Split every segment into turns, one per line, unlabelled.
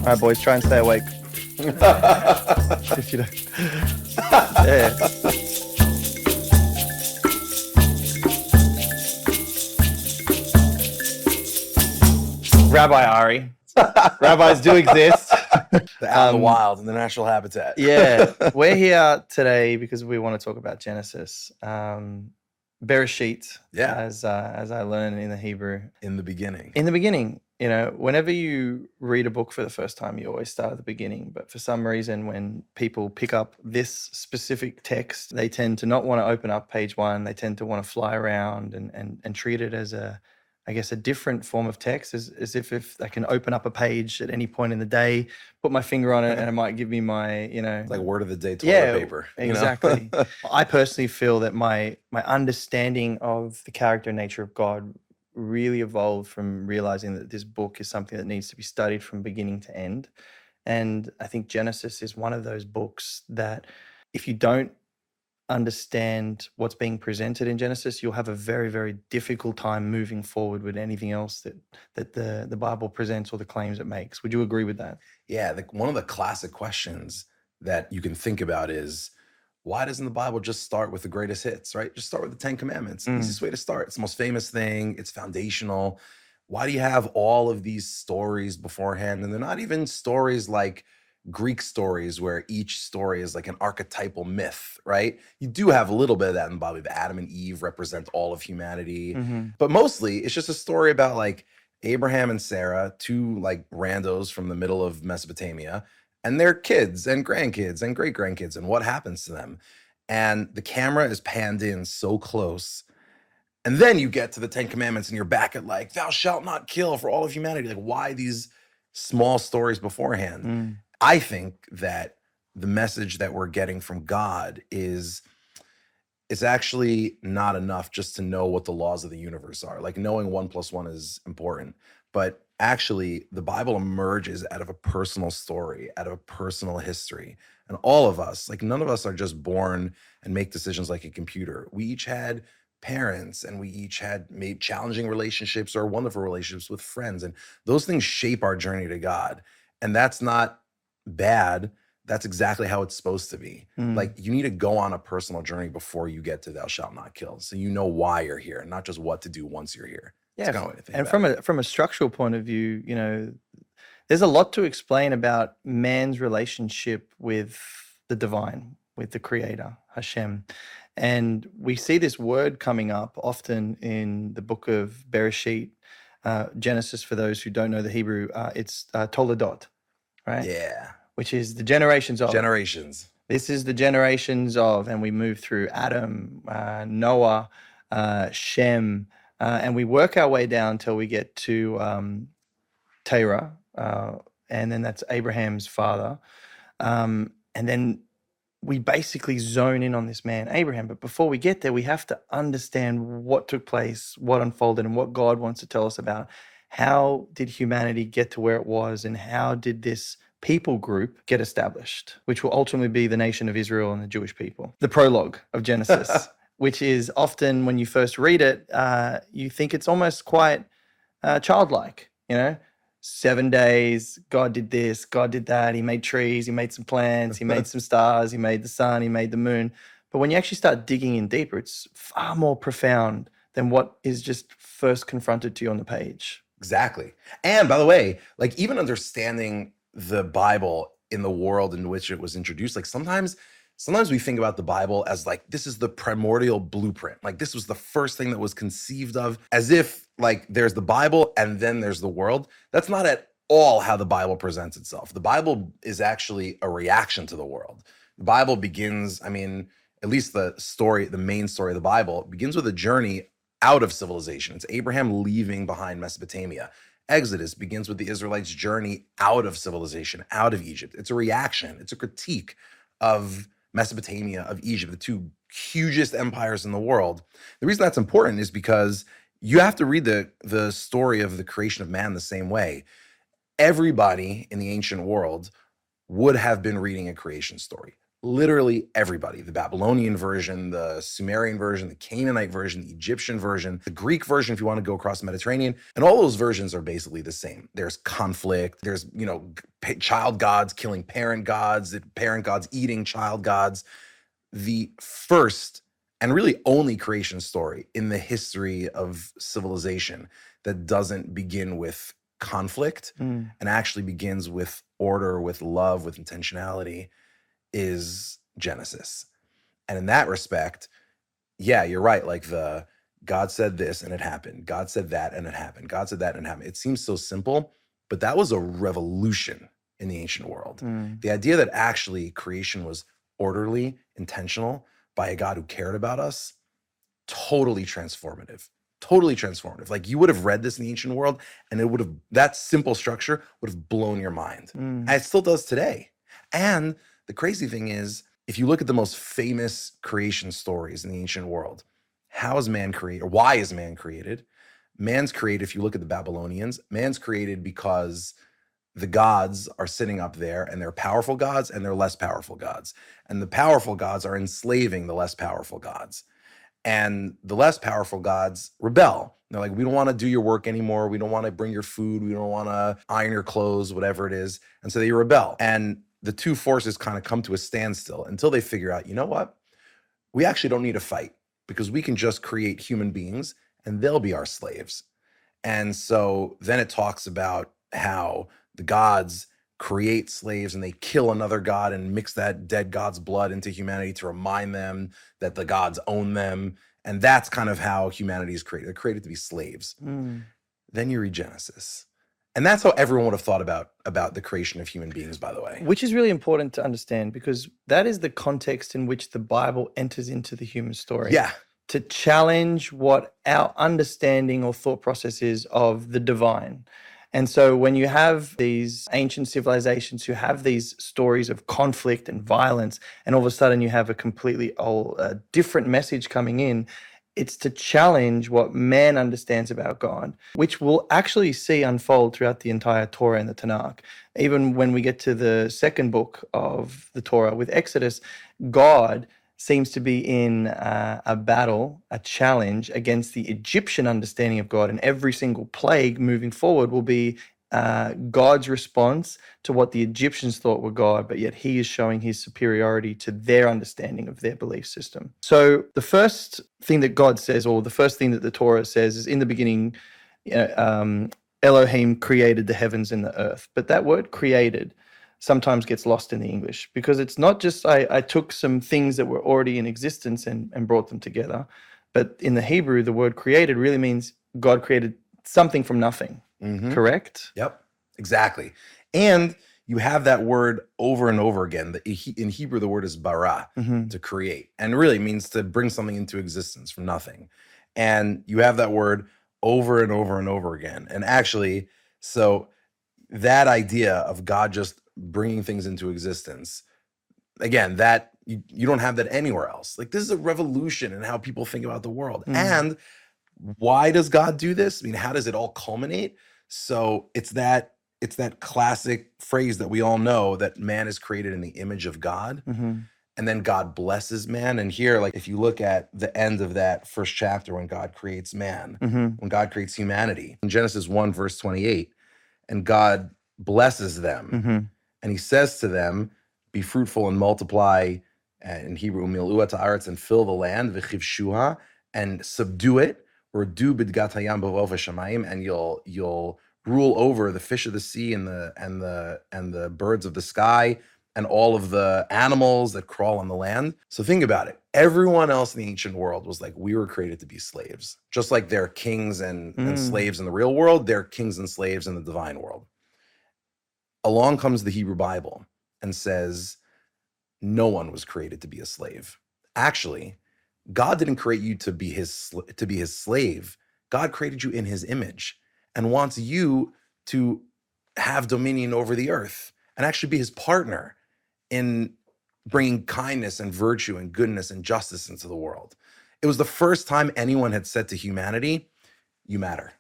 All right, boys, try and stay awake. If you don't. Yeah. Rabbi Ari. Rabbis do exist.
They're out in the wild in the natural habitat.
Yeah, we're here today because we want to talk about Genesis, Bereshit.
Yeah.
as I learned in the Hebrew.
In the beginning.
In the beginning, you know, whenever you read a book for the first time, you always start at the beginning. But for some reason, when people pick up this specific text, they tend to not want to open up page one. They tend to want to fly around and treat it as I guess, a different form of text, as if I can open up a page at any point in the day, put my finger on it, and it might give me my,
It's like word of the day toilet paper.
Exactly. I personally feel that my understanding of the character and nature of God really evolved from realizing that this book is something that needs to be studied from beginning to end. And I think Genesis is one of those books that if you don't understand what's being presented in Genesis, you'll have a very, very difficult time moving forward with anything else that the Bible presents or the claims it makes. Would you agree with that?
Yeah, one of the classic questions that you can think about is, why doesn't the Bible just start with the greatest hits, right? Just start with the 10 Commandments. Easiest way to start. It's the most famous thing. It's foundational. Why do you have all of these stories beforehand? And they're not even stories like Greek stories where each story is like an archetypal myth, right? You do have a little bit of that in the Bible. Adam and Eve represent all of humanity. But mostly it's just a story about like Abraham and Sarah, two like randos from the middle of Mesopotamia, and their kids and grandkids and great grandkids and what happens to them. And the camera is panned in so close. And then you get to the 10 Commandments and you're back at like, thou shalt not kill for all of humanity. Like, why these small stories beforehand? I think that the message that we're getting from God is it's actually not enough just to know what the laws of the universe are. Like knowing 1 + 1 is important, but actually the Bible emerges out of a personal story, out of a personal history. And all of us, like none of us are just born and make decisions like a computer. We each had parents and we each had made challenging relationships or wonderful relationships with friends. And those things shape our journey to God. And that's not bad. That's exactly how it's supposed to be. Like you need to go on a personal journey before you get to thou shalt not kill. So you know why you're here, not just what to do once you're here.
Yeah. And from a structural point of view, you know, there's a lot to explain about man's relationship with the divine, with the creator, Hashem. And we see this word coming up often in the book of Bereshit, Genesis, for those who don't know the Hebrew, it's Toledot, right?
Yeah.
Which is the generations of.
Generations.
This is the generations of, and we move through Adam, Noah, Shem, and we work our way down till we get to Terah, and then that's Abraham's father. And then we basically zone in on this man, Abraham. But before we get there, we have to understand what took place, what unfolded, and what God wants to tell us about. How did humanity get to where it was, and how did this people group get established, which will ultimately be the nation of Israel and the Jewish people? The prologue of Genesis, which is often, when you first read it, you think it's almost quite childlike, you know? 7 days, God did this, God did that. He made trees, he made some plants, he made some stars, he made the sun, he made the moon. But when you actually start digging in deeper, it's far more profound than what is just first confronted to you on the page.
Exactly. And by the way, like even understanding the Bible in the world in which it was introduced, like sometimes we think about the Bible as like, this is the primordial blueprint. Like this was the first thing that was conceived of, as if like there's the Bible and then there's the world. That's not at all how the Bible presents itself. The Bible is actually a reaction to the world. The Bible begins, I mean, at least the main story of the Bible begins with a journey out of civilization. It's Abraham leaving behind Mesopotamia. Exodus begins with the Israelites' journey out of civilization, out of Egypt. It's a reaction. It's a critique of Mesopotamia, of Egypt, the two hugest empires in the world. The reason that's important is because you have to read the story of the creation of man the same way. Everybody in the ancient world would have been reading a creation story. literally everybody. The Babylonian version, the Sumerian version, the Canaanite version, the Egyptian version, the Greek version, if you want to go across the Mediterranean. And all those versions are basically the same. There's conflict. There's, child gods killing parent gods, parent gods eating child gods. The first and really only creation story in the history of civilization that doesn't begin with conflict and actually begins with order, with love, with intentionality is Genesis. And in that respect, yeah, you're right. Like God said this and it happened. God said that and it happened. God said that and it happened. It seems so simple, but that was a revolution in the ancient world. The idea that actually creation was orderly, intentional by a God who cared about us, totally transformative. Totally transformative. Like you would have read this in the ancient world and that simple structure would have blown your mind. And it still does today. And the crazy thing is, if you look at the most famous creation stories in the ancient world, how is man created? Or why is man created? Man's created, if you look at the Babylonians, man's created because the gods are sitting up there and they're powerful gods and they're less powerful gods. And the powerful gods are enslaving the less powerful gods. And the less powerful gods rebel. They're like, we don't want to do your work anymore. We don't want to bring your food. We don't want to iron your clothes, whatever it is. And so they rebel. And the two forces kind of come to a standstill until they figure out, you know what? We actually don't need to fight because we can just create human beings and they'll be our slaves. And so then it talks about how the gods create slaves and they kill another god and mix that dead god's blood into humanity to remind them that the gods own them. And that's kind of how humanity is created. They're created to be slaves. Then you read Genesis. And that's how everyone would have thought about the creation of human beings, by the way.
Which is really important to understand because that is the context in which the Bible enters into the human story.
Yeah.
To challenge what our understanding or thought process is of the divine. And so when you have these ancient civilizations who have these stories of conflict and violence, and all of a sudden you have a completely different message coming in, it's to challenge what man understands about God, which we'll actually see unfold throughout the entire Torah and the Tanakh. Even when we get to the second book of the Torah with Exodus, God seems to be in a battle, a challenge against the Egyptian understanding of God. And every single plague moving forward will be God's response to what the Egyptians thought were God, but yet he is showing his superiority to their understanding of their belief system. So the first thing that God says, or the first thing that the Torah says, is in the beginning, Elohim created the heavens and the earth. But that word created sometimes gets lost in the English because it's not just I took some things that were already in existence and brought them together. But in the Hebrew, the word created really means God created something from nothing. Correct?
Yep, exactly. And you have that word over and over again. In Hebrew, the word is bara, to create, and really means to bring something into existence from nothing. And you have that word over and over and over again. And actually, so that idea of God just bringing things into existence, again, that you don't have that anywhere else. Like this is a revolution in how people think about the world. And why does God do this? I mean, how does it all culminate? So it's that classic phrase that we all know, that man is created in the image of God. And then God blesses man. And here, like if you look at the end of that first chapter, when God creates man, when God creates humanity, in Genesis 1 verse 28, and God blesses them. And he says to them, be fruitful and multiply, in Hebrew, mil'u et haaretz, and fill the land, v'chivshuha, and subdue it, or do bidgat hayam b'vov hashamayim, and you'll rule over the fish of the sea and the birds of the sky and all of the animals that crawl on the land. So think about it. Everyone else in the ancient world was like, we were created to be slaves. Just like they're kings and slaves in the real world, they're kings and slaves in the divine world. Along comes the Hebrew Bible and says, no one was created to be a slave. Actually, God didn't create you to be his slave. God created you in his image and wants you to have dominion over the earth and actually be his partner in bringing kindness and virtue and goodness and justice into the world. It was the first time anyone had said to humanity, you matter.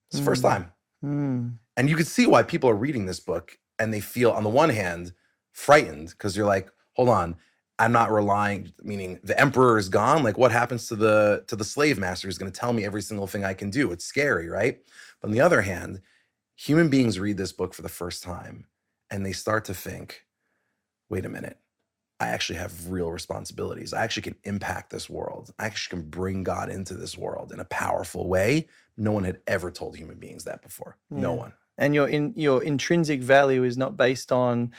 It's the first time. And you could see why people are reading this book and they feel, on the one hand, frightened, because you're like, hold on, I'm not relying, meaning the emperor is gone. Like what happens to the slave master who's going to tell me every single thing I can do? It's scary, right? But on the other hand, human beings read this book for the first time and they start to think, wait a minute, I actually have real responsibilities. I actually can impact this world. I actually can bring God into this world in a powerful way. No one had ever told human beings that before. No
Yeah.
one.
And your intrinsic value is not based on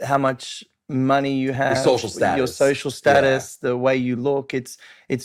how much money you have,
social
your
status.
social status, the way you look. It's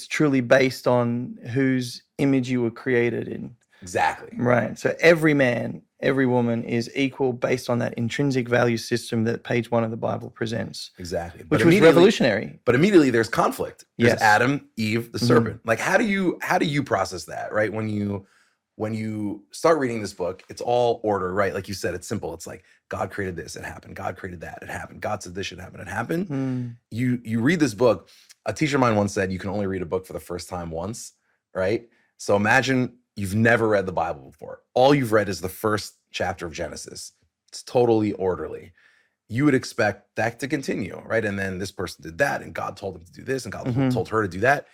truly based on whose image you were created in.
Exactly.
Right. So every man, every woman is equal based on that intrinsic value system that page 1 of the Bible presents,
Exactly.
which was revolutionary.
But immediately there's conflict. There's
Yes.
Adam, Eve, the serpent. Like how do you process that, right? When you start reading this book, it's all order, right? Like you said, it's simple. It's like God created this, it happened. God created that, it happened. God said this should happen, it happened.
Mm.
You read this book. A teacher of mine once said you can only read a book for the first time once, right? So imagine you've never read the Bible before. All you've read is the first chapter of Genesis. It's totally orderly. You would expect that to continue, right? And then this person did that, and God told him to do this, and God told her to do that.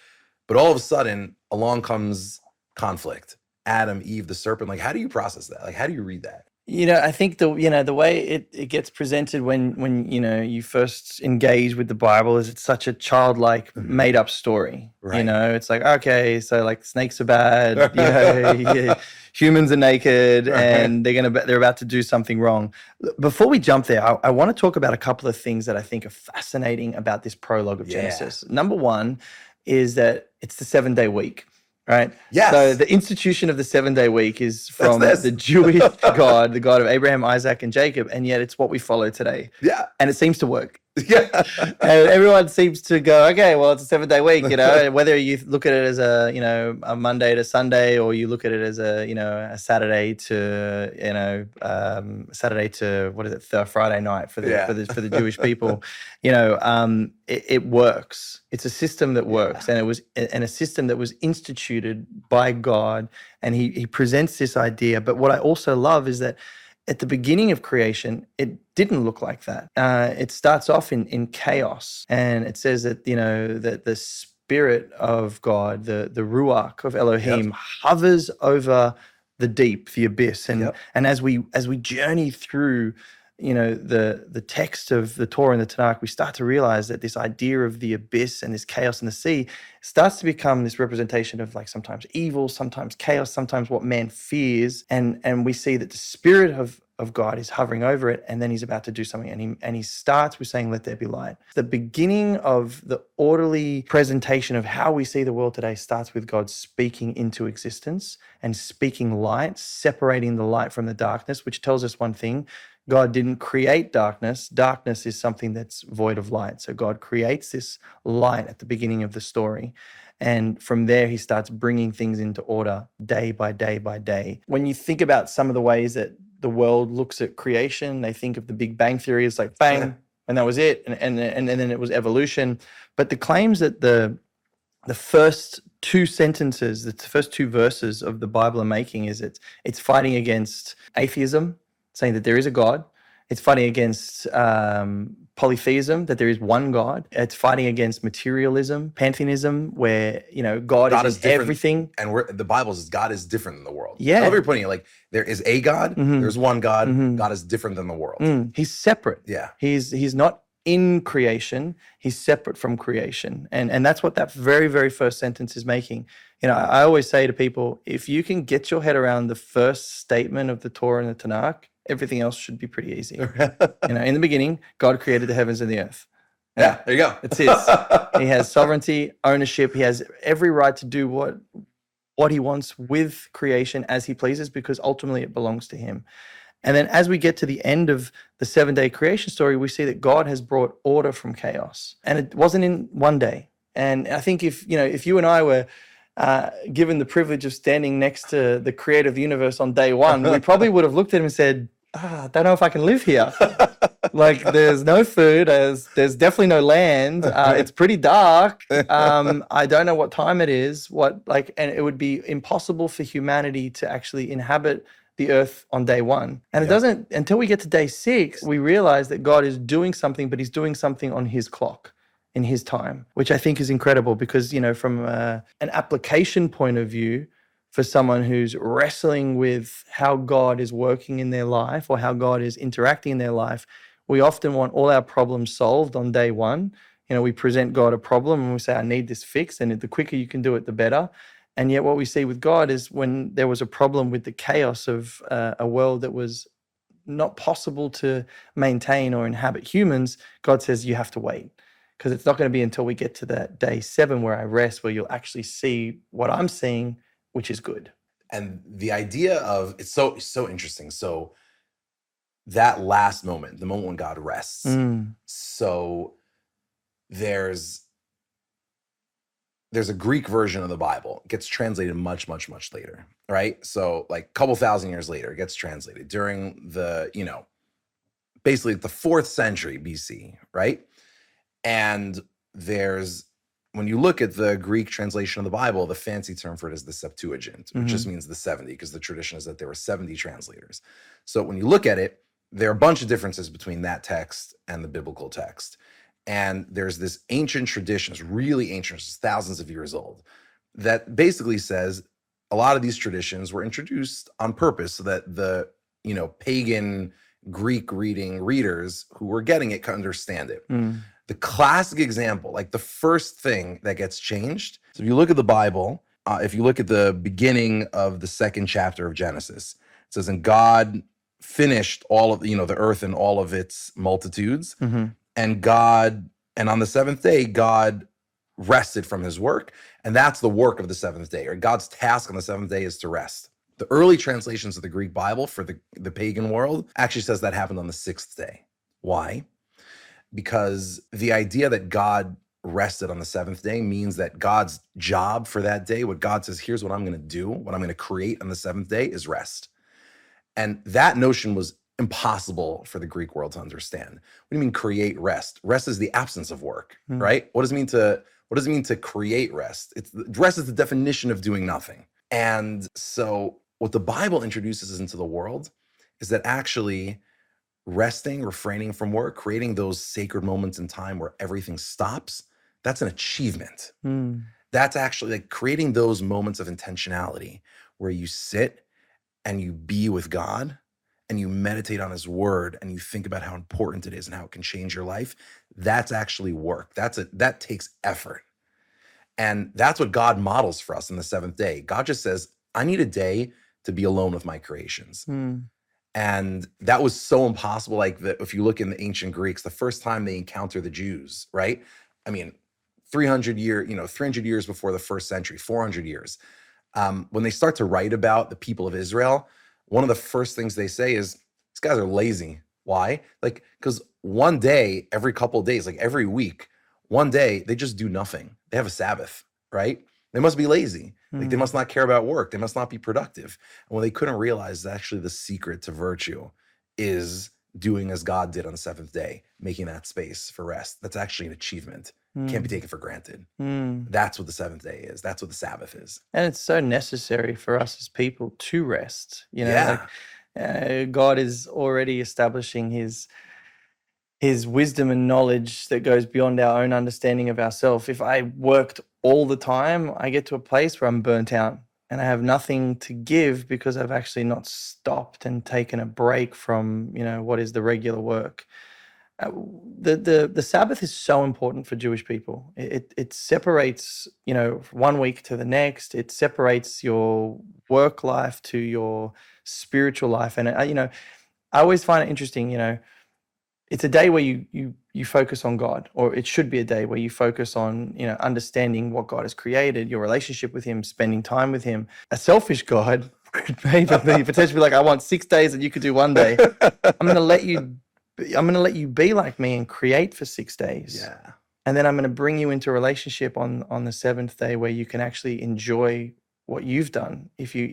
But all of a sudden, along comes conflict. Adam, Eve, the serpent. Like, how do you process that? Like, how do you read that?
I think the way it gets presented when you first engage with the Bible is it's such a childlike made up story.
Right.
It's like, okay, so like snakes are bad, humans are naked, and they're about to do something wrong. Before we jump there, I want to talk about a couple of things that I think are fascinating about this prologue of Genesis. Number one is that it's the 7-day week. Right.
Yes.
So the institution of the 7-day week is from the Jewish God, the God of Abraham, Isaac, and Jacob, and yet it's what we follow today.
Yeah.
And it seems to work.
Yeah.
And everyone seems to go, okay, well, it's a 7-day week, whether you look at it as a Monday to Sunday, or you look at it as a Saturday to, what is it, Friday night for the Jewish people, it works. It's a system that works, and it was a system that was instituted by God, and he presents this idea. But what I also love is that at the beginning of creation, it didn't look like that. It starts off in chaos, and it says that that the Spirit of God, the Ruach of Elohim, hovers over the deep, the abyss, and as we journey through the text of the Torah and the Tanakh, we start to realize that this idea of the abyss and this chaos in the sea starts to become this representation of like sometimes evil, sometimes chaos, sometimes what man fears. And we see that the Spirit of God is hovering over it, and then he's about to do something. And he starts with saying, let there be light. The beginning of the orderly presentation of how we see the world today starts with God speaking into existence and speaking light, separating the light from the darkness, which tells us one thing. God didn't create darkness. Darkness is something that's void of light. So God creates this light at the beginning of the story. And from there, he starts bringing things into order day by day by day. When you think about some of the ways that the world looks at creation, they think of the Big Bang Theory as like bang, and that was it. And then it was evolution. But the claims that the first two sentences, the first two verses of the Bible are making is it's fighting against atheism, saying that there is a God. It's fighting against polytheism, that there is one God. It's fighting against materialism, pantheism, where God is everything.
And the Bible says God is different than the world.
Yeah.
I love your point. Like there is a God, there's one God. God is different than the world.
He's separate.
Yeah.
He's not in creation. He's separate from creation. And that's what that very, very first sentence is making. I always say to people, if you can get your head around the first statement of the Torah and the Tanakh, everything else should be pretty easy. In the beginning, God created the heavens and the earth.
Yeah, there you go.
It's his. He has sovereignty, ownership. He has every right to do what he wants with creation as he pleases, because ultimately it belongs to him. And then as we get to the end of the 7-day creation story, we see that God has brought order from chaos. And it wasn't in one day. And I think if you and I were given the privilege of standing next to the creator of the universe on day one, we probably would have looked at him and said, I don't know if I can live here. Like there's no food, there's definitely no land. It's pretty dark. I don't know what time it is. And it would be impossible for humanity to actually inhabit the earth on day one. And it doesn't, until we get to day 6, we realize that God is doing something, but he's doing something on his clock. in his time, which I think is incredible because, from an application point of view, for someone who's wrestling with how God is working in their life or how God is interacting in their life, we often want all our problems solved on day one. We present God a problem and we say, I need this fixed. And the quicker you can do it, the better. And yet what we see with God is when there was a problem with the chaos of a world that was not possible to maintain or inhabit humans, God says, you have to wait. Because it's not going to be until we get to that day 7 where I rest, where you'll actually see what I'm seeing, which is good.
And the idea of it's so interesting. So that last moment, the moment when God rests, so there's a Greek version of the Bible. It gets translated much, much, much later, right? So like a couple thousand years later, it gets translated during the, basically the 4th century BC, right? And when you look at the Greek translation of the Bible, the fancy term for it is the Septuagint, which just means the 70, because the tradition is that there were 70 translators. So when you look at it, there are a bunch of differences between that text and the biblical text. And there's this ancient tradition, it's really ancient, it's thousands of years old, that basically says a lot of these traditions were introduced on purpose so that the, pagan Greek readers who were getting it could understand it. The classic example, like the first thing that gets changed. So if you look at the Bible, if you look at the beginning of the 2nd chapter of Genesis, it says, and God finished all of, the earth and all of its multitudes. And on the 7th day, God rested from his work. And that's the work of the 7th day, or God's task on the 7th day is to rest. The early translations of the Greek Bible for the pagan world actually says that happened on the 6th day. Why? Because the idea that God rested on the 7th day means that God's job for that day, what God says, here's what I'm going to do, what I'm going to create on the 7th day is rest. And that notion was impossible for the Greek world to understand. What do you mean create rest? Rest is the absence of work, right? What does it mean to create rest? Rest is the definition of doing nothing. And so what the Bible introduces into the world is that actually resting, refraining from work, creating those sacred moments in time where everything stops, that's an achievement. That's actually like creating those moments of intentionality where you sit and you be with God and you meditate on his word and you think about how important it is and how it can change your life. That's actually work. That takes effort. And that's what God models for us in the 7th day. God just says, I need a day to be alone with my creations. And that was so impossible. Like if you look in the ancient Greeks, the first time they encounter the Jews, right? I mean, 300 years before the 1st century, 400 years. When they start to write about the people of Israel, one of the first things they say is, these guys are lazy. Why? Like, because one day, every couple of days, like every week, one day, they just do nothing. They have a Sabbath, right? They must be lazy. Like they must not care about work. They must not be productive. And what they couldn't realize is actually the secret to virtue is doing as God did on the 7th day, making that space for rest. That's actually an achievement. Can't be taken for granted. That's what the 7th day is. That's what the Sabbath is.
And it's so necessary for us as people to rest. God is already establishing his wisdom and knowledge that goes beyond our own understanding of ourselves. If I worked all the time, I get to a place where I'm burnt out and I have nothing to give because I've actually not stopped and taken a break from, what is the regular work. The Sabbath is so important for Jewish people. It separates, one week to the next. It separates your work life to your spiritual life. And, I always find it interesting, it's a day where you focus on God, or it should be a day where you focus on, understanding what God has created, your relationship with him, spending time with him. A selfish God could maybe potentially be like, I want 6 days and you could do 1 day. I'm going to let you be like me and create for 6 days.
Yeah.
And then I'm going to bring you into a relationship on the 7th day where you can actually enjoy what you've done. If you're,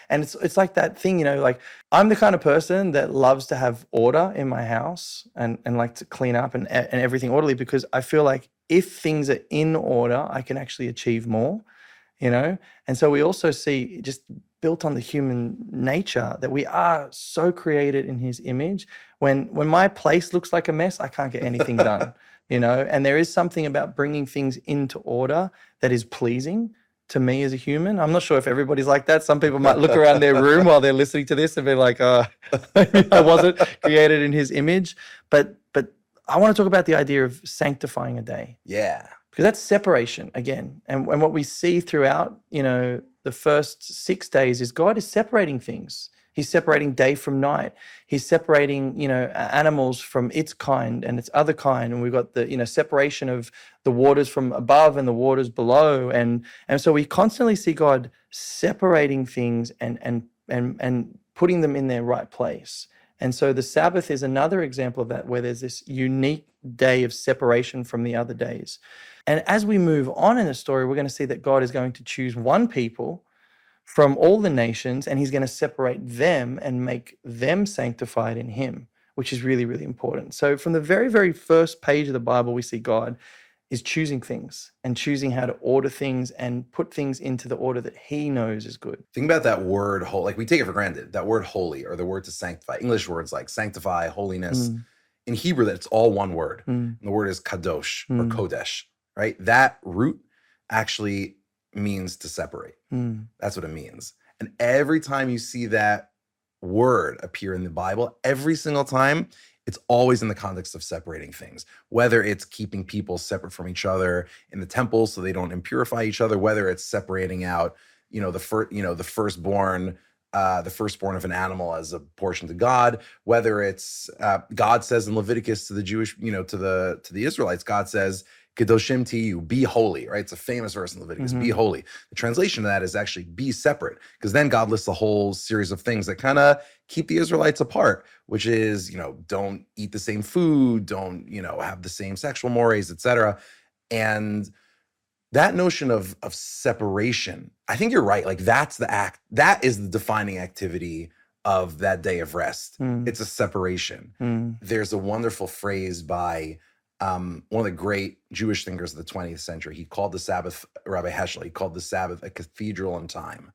and it's like that thing, like I'm the kind of person that loves to have order in my house and like to clean up and everything orderly, because I feel like if things are in order, I can actually achieve more, And so we also see just built on the human nature, that we are so created in his image. When my place looks like a mess, I can't get anything done, and there is something about bringing things into order that is pleasing to me as a human. I'm not sure if everybody's like that. Some people might look around their room while they're listening to this and be like, I wasn't created in his image. But I want to talk about the idea of sanctifying a day.
Yeah.
Because that's separation again. And what we see throughout, the first 6 days is God is separating things. He's separating day from night. He's separating, animals from its kind and its other kind. And we've got the, separation of the waters from above and the waters below. And so we constantly see God separating things and putting them in their right place. And so the Sabbath is another example of that, where there's this unique day of separation from the other days. And as we move on in the story, we're going to see that God is going to choose one people from all the nations, and he's going to separate them and make them sanctified in him, which is really, really important. So from the very, very first page of the Bible, we see God is choosing things and choosing how to order things and put things into the order that he knows is good.
Think about that word, like we take it for granted, that word holy, or the word to sanctify. English words like sanctify, holiness. In Hebrew, that's all one word. And the word is kadosh or kodesh, right? That root actually means to separate. That's what it means. And every time you see that word appear in the Bible, every single time, it's always in the context of separating things, whether it's keeping people separate from each other in the temple so they don't impurify each other, whether it's separating out, the firstborn of an animal as a portion to God, whether it's God says in Leviticus to the Jewish, to the Israelites, God says, Kedoshim to you, be holy, right? It's a famous verse in Leviticus, be holy. The translation of that is actually be separate, because then God lists a whole series of things that kind of keep the Israelites apart, which is, don't eat the same food, don't, have the same sexual mores, etc. And that notion of separation, I think you're right. Like that is the defining activity of that day of rest. It's a separation. There's a wonderful phrase by one of the great Jewish thinkers of the 20th century. He called the Sabbath, Rabbi Heschel, he called the Sabbath a cathedral in time.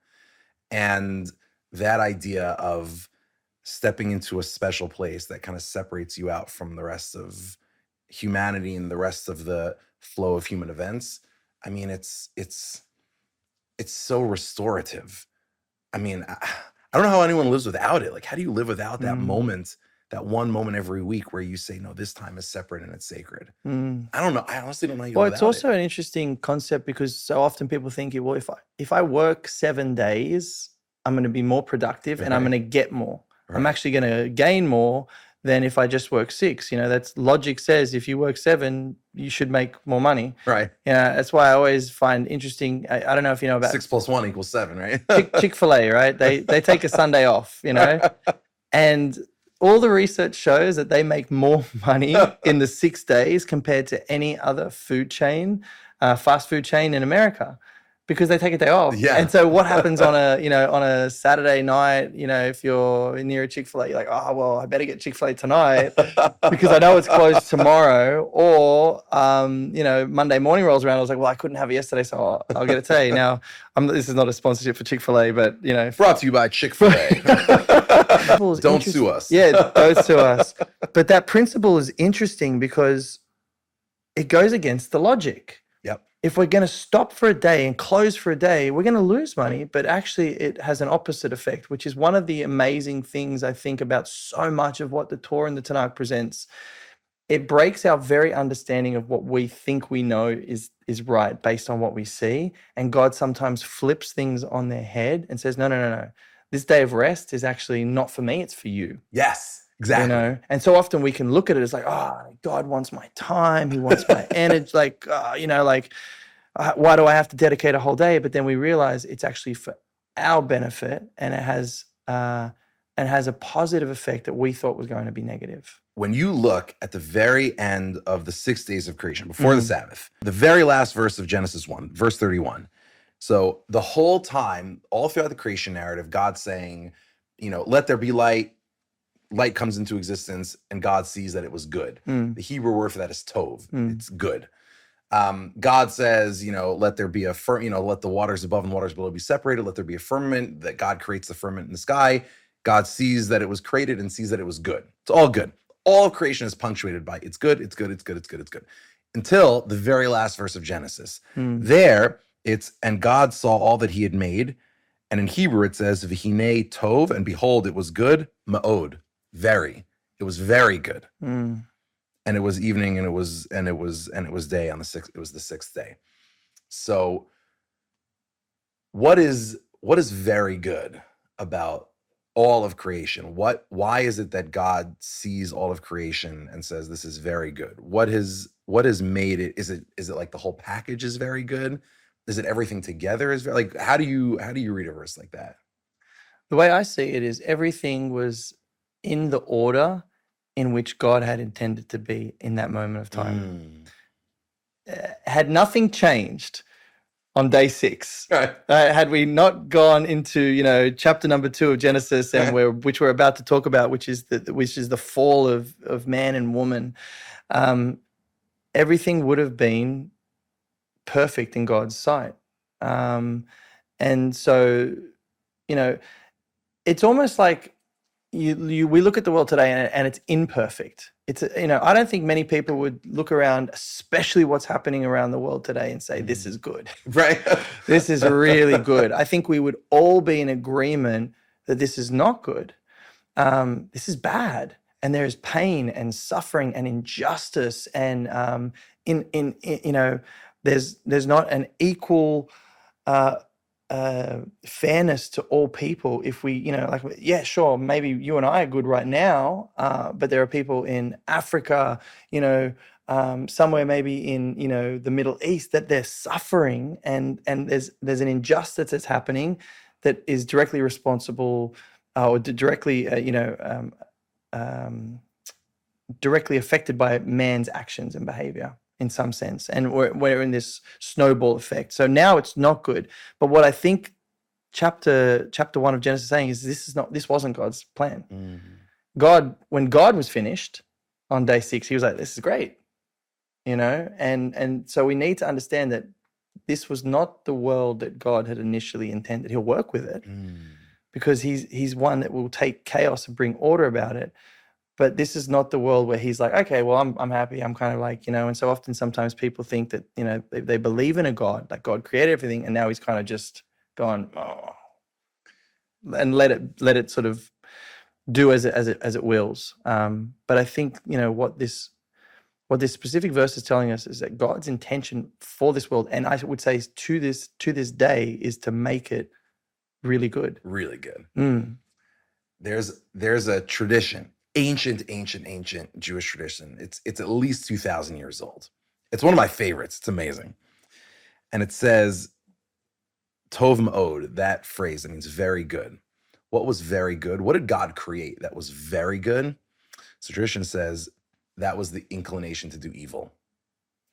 And that idea of stepping into a special place that kind of separates you out from the rest of humanity and the rest of the flow of human events. I mean, it's so restorative. I mean, I don't know how anyone lives without it. Like, how do you live without that moment, that one moment every week where you say, no, this time is separate and it's sacred? I don't know. I honestly don't know how you live
Well, it's
without
also an interesting concept, because so often people think, well, if I work 7 days, I'm going to be more productive and I'm going to get more. I'm actually going to gain more than if I just work 6. That's logic says if you work 7, you should make more money.
Right.
Yeah, that's why I always find interesting. I don't know if you know about
6 + 1 = 7, right?
Chick-fil-A, right? They take a Sunday off, and all the research shows that they make more money in the 6 days compared to any other food chain, fast food chain in America, because they take a day off.
Yeah.
And so what happens on a Saturday night, if you're near a Chick-fil-A, you're like, oh, well, I better get Chick-fil-A tonight because I know it's closed tomorrow. Or, Monday morning rolls around. I was like, well, I couldn't have it yesterday, so I'll get it today. Now, this is not a sponsorship for Chick-fil-A, but,
Brought to you by Chick-fil-A. Don't sue us.
Yeah, don't sue us. But that principle is interesting because it goes against the logic.
Yep.
If we're going to stop for a day and close for a day, we're going to lose money, but actually it has an opposite effect, which is one of the amazing things I think about so much of what the Torah and the Tanakh presents. It breaks our very understanding of what we think we know is right based on what we see. And God sometimes flips things on their head and says, no. This day of rest is actually not for me, it's for you.
Yes, exactly.
And so often we can look at it as like, God wants my time. He wants my energy. Why do I have to dedicate a whole day? But then we realize it's actually for our benefit, and it has a positive effect that we thought was going to be negative.
When you look at the very end of the 6 days of creation, before the Sabbath, the very last verse of Genesis 1, verse 31. So the whole time, all throughout the creation narrative, God's saying, let there be light. Light comes into existence and God sees that it was good. The Hebrew word for that is tov. It's good. God says, let there be let the waters above and the waters below be separated. Let there be a firmament. That God creates the firmament in the sky. God sees that it was created and sees that it was good. It's all good. All of creation is punctuated by it's good, it's good, it's good, it's good, it's good. Until the very last verse of Genesis. There, it's, and God saw all that he had made. And in Hebrew, it says, V'hinei tov, and behold, it was good, ma'od, very. It was very good.
Mm.
And it was evening, and it was day on the sixth. It was the sixth day. So, what is very good about all of creation? Why is it that God sees all of creation and says this is very good? What has made it? Is it like the whole package is very good? Is it everything together is very, like, how do you read a verse like that?
The way I see it is everything was in the order in which God had intended to be in that moment of time. Had nothing changed on day 6,
Right.
Had we not gone into chapter number 2 of Genesis, and which we're about to talk about, which is the fall of man and woman, everything would have been perfect in God's sight. And so, it's almost like we look at the world today and it's imperfect. It's I don't think many people would look around, especially what's happening around the world today, and say this is good.
Right.
This is really good. I think we would all be in agreement that this is not good. This is bad, and there is pain and suffering and injustice, and there's not an equal fairness to all people. If we, sure, maybe you and I are good right now, but there are people in Africa, somewhere maybe in, the Middle East, that they're suffering, and there's an injustice that's happening that is directly responsible or directly, directly affected by man's actions and behavior in some sense. And we're in this snowball effect. So now it's not good. But what I think chapter 1 of Genesis is saying is this wasn't God's plan. When God was finished on day 6, he was like, this is great. And so we need to understand that this was not the world that God had initially intended. He'll work with it because he's one that will take chaos and bring order about it. But this is not the world where he's like, okay, well, I'm happy. I'm kind of like, and so often sometimes people think that, they believe in a God, like God created everything, and now he's kind of just gone, and let it sort of do as it wills. But I think, what this specific verse is telling us is that God's intention for this world, and I would say to this day, is to make it really good.
Really good. There's a tradition. Ancient Jewish tradition. It's at least 2,000 years old. It's one of my favorites. It's amazing. And it says, Tov Ma'od, that phrase, that means very good. What was very good? What did God create that was very good? So tradition says that was the inclination to do evil.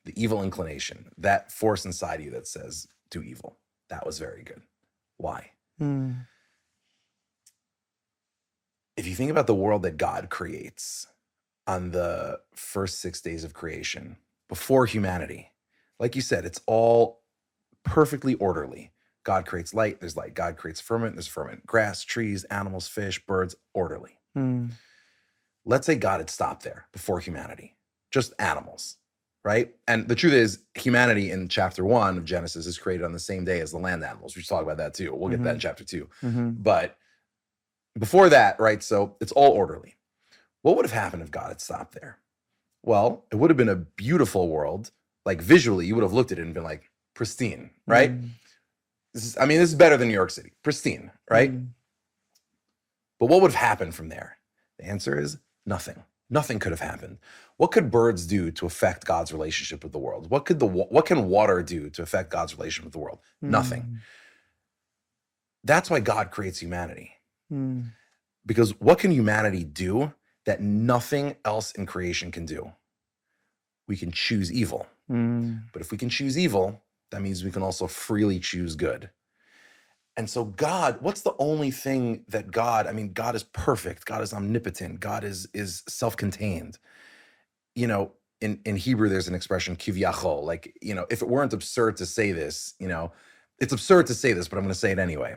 The evil inclination, that force inside you that says, do evil. That was very good. Why? If you think about the world that God creates on the first 6 days of creation, before humanity, like you said, it's all perfectly orderly. God creates light, there's light. God creates firmament, there's firmament. Grass, trees, animals, fish, birds, orderly. Let's say God had stopped there before humanity, just animals, right? And the truth is, humanity in chapter 1 of Genesis is created on the same day as the land animals. We should talk about that too. We'll get that in chapter 2. But before that, right, so it's all orderly. What would have happened if God had stopped there? Well, it would have been a beautiful world. Like visually, you would have looked at it and been like, pristine, right? This is better than New York City. Pristine, right? But what would have happened from there? The answer is nothing. Nothing could have happened. What could birds do to affect God's relationship with the world? What can water do to affect God's relationship with the world? Nothing. That's why God creates humanity. Because what can humanity do that nothing else in creation can do? We can choose evil. But if we can choose evil, that means we can also freely choose good. And so God, what's the only thing that God is perfect. God is omnipotent. God is self-contained. in Hebrew, there's an expression kivyachol. Like, if it weren't absurd to say this, it's absurd to say this, but I'm going to say it anyway.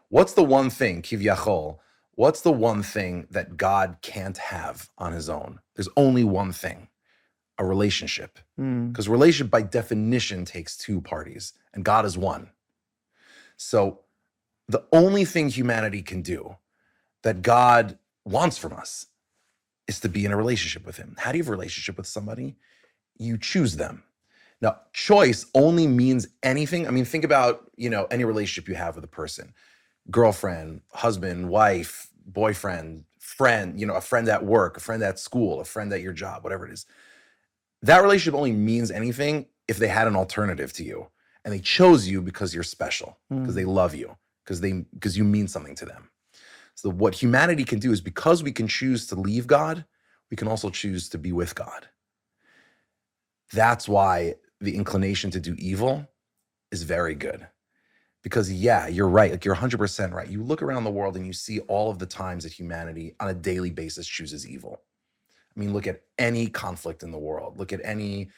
What's the one thing, kivyachol? What's the one thing that God can't have on his own? There's only one thing, a relationship. Because relationship by definition takes two parties, and God is one. So the only thing humanity can do that God wants from us is to be in a relationship with him. How do you have a relationship with somebody? You choose them. Now, choice only means anything. I mean, think about, any relationship you have with a person, girlfriend, husband, wife, boyfriend, friend, a friend at work, a friend at school, a friend at your job, whatever it is. That relationship only means anything if they had an alternative to you and they chose you because you're special, because they love you, because you mean something to them. So what humanity can do is, because we can choose to leave God, we can also choose to be with God. That's why the inclination to do evil is very good. Because you're right. Like, you're 100% right. You look around the world and you see all of the times that humanity on a daily basis chooses evil. I mean, look at any conflict in the world. Look at any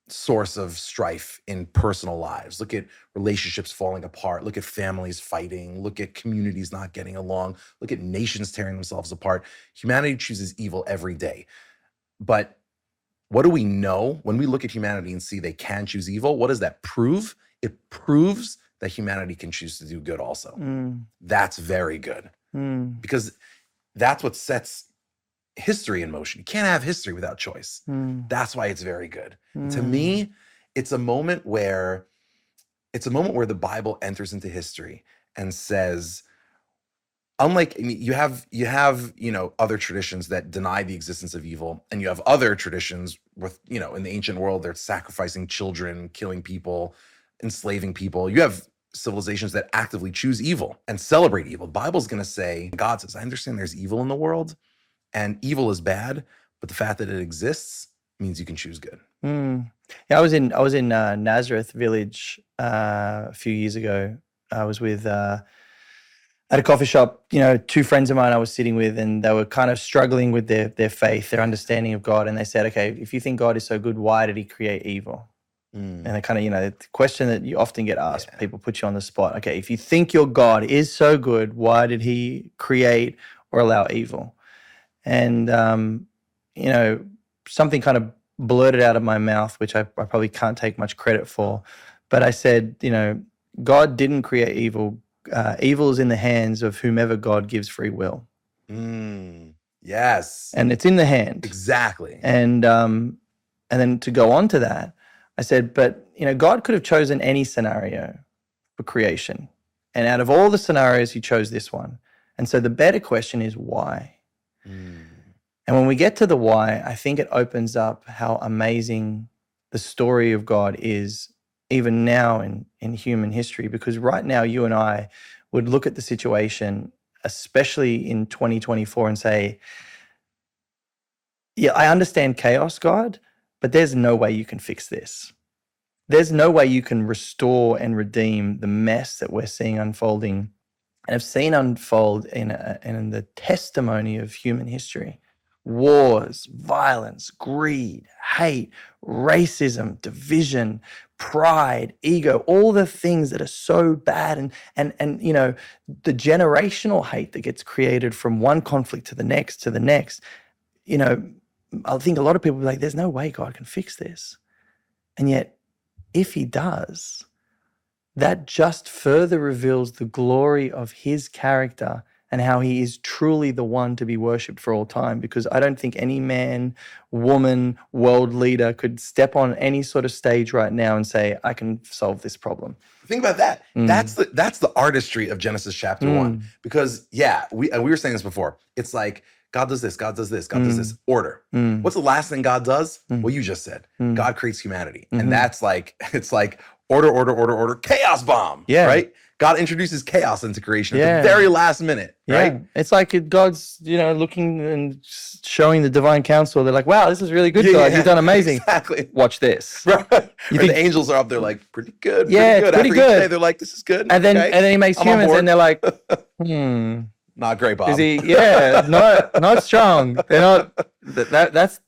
source of strife in personal lives. Look at relationships falling apart. Look at families fighting. Look at communities not getting along. Look at nations tearing themselves apart. Humanity chooses evil every day. But what do we know when we look at humanity and see they can choose evil? What does that prove? It proves that humanity can choose to do good also. That's very good. Because that's what sets history in motion. You can't have history without choice. That's why it's very good. To me, it's a moment where the Bible enters into history and says, unlike, you have other traditions that deny the existence of evil, and you have other traditions with, in the ancient world, they're sacrificing children, killing people, enslaving people. You have civilizations that actively choose evil and celebrate evil. The Bible's going to say, God says, I understand there's evil in the world, and evil is bad, but the fact that it exists means you can choose good.
Yeah, I was in Nazareth village a few years ago. I was with at a coffee shop. Two friends of mine I was sitting with, and they were kind of struggling with their faith, their understanding of God. And they said, "Okay, if you think God is so good, why did He create evil?" And they kind of, the question that you often get asked, people put you on the spot. Okay, if you think your God is so good, why did He create or allow evil? And, something kind of blurted out of my mouth, which I probably can't take much credit for. But I said, God didn't create evil. Evil is in the hands of whomever God gives free will.
Yes.
And it's in the hand.
Exactly.
And then to go on to that, I said, but, God could have chosen any scenario for creation. And out of all the scenarios, He chose this one. And so the better question is why? And when we get to the why, I think it opens up how amazing the story of God is, even now in human history. Because right now, you and I would look at the situation, especially in 2024, and say, yeah, I understand chaos, God, but there's no way you can fix this. There's no way you can restore and redeem the mess that we're seeing unfolding and have seen unfold in the testimony of human history. Wars, violence, greed, hate, racism, division, pride, ego, all the things that are so bad, and the generational hate that gets created from one conflict to the next to the next. I think a lot of people are like, there's no way God can fix this. And yet, if He does, that just further reveals the glory of His character and how He is truly the one to be worshipped for all time. Because I don't think any man, woman, world leader could step on any sort of stage right now and say, I can solve this problem.
Think about that. That's the artistry of Genesis chapter 1. Because we were saying this before. It's like, God does this, God does this, God does this. Order. What's the last thing God does? Well, you just said. God creates humanity. And that's like, it's like order, chaos bomb.
Yeah.
Right? God introduces chaos into creation at the very last minute. Right?
It's like God's, looking and showing the divine counsel. They're like, wow, this is really good, God. You've done amazing.
Exactly.
Watch this.
Right. The angels are up there like, pretty good.
Pretty
After
good.
each day, they're like, this is good.
And then He makes humans and they're like,
Not great, Bob.
Is He? Yeah, not strong. They're not. That's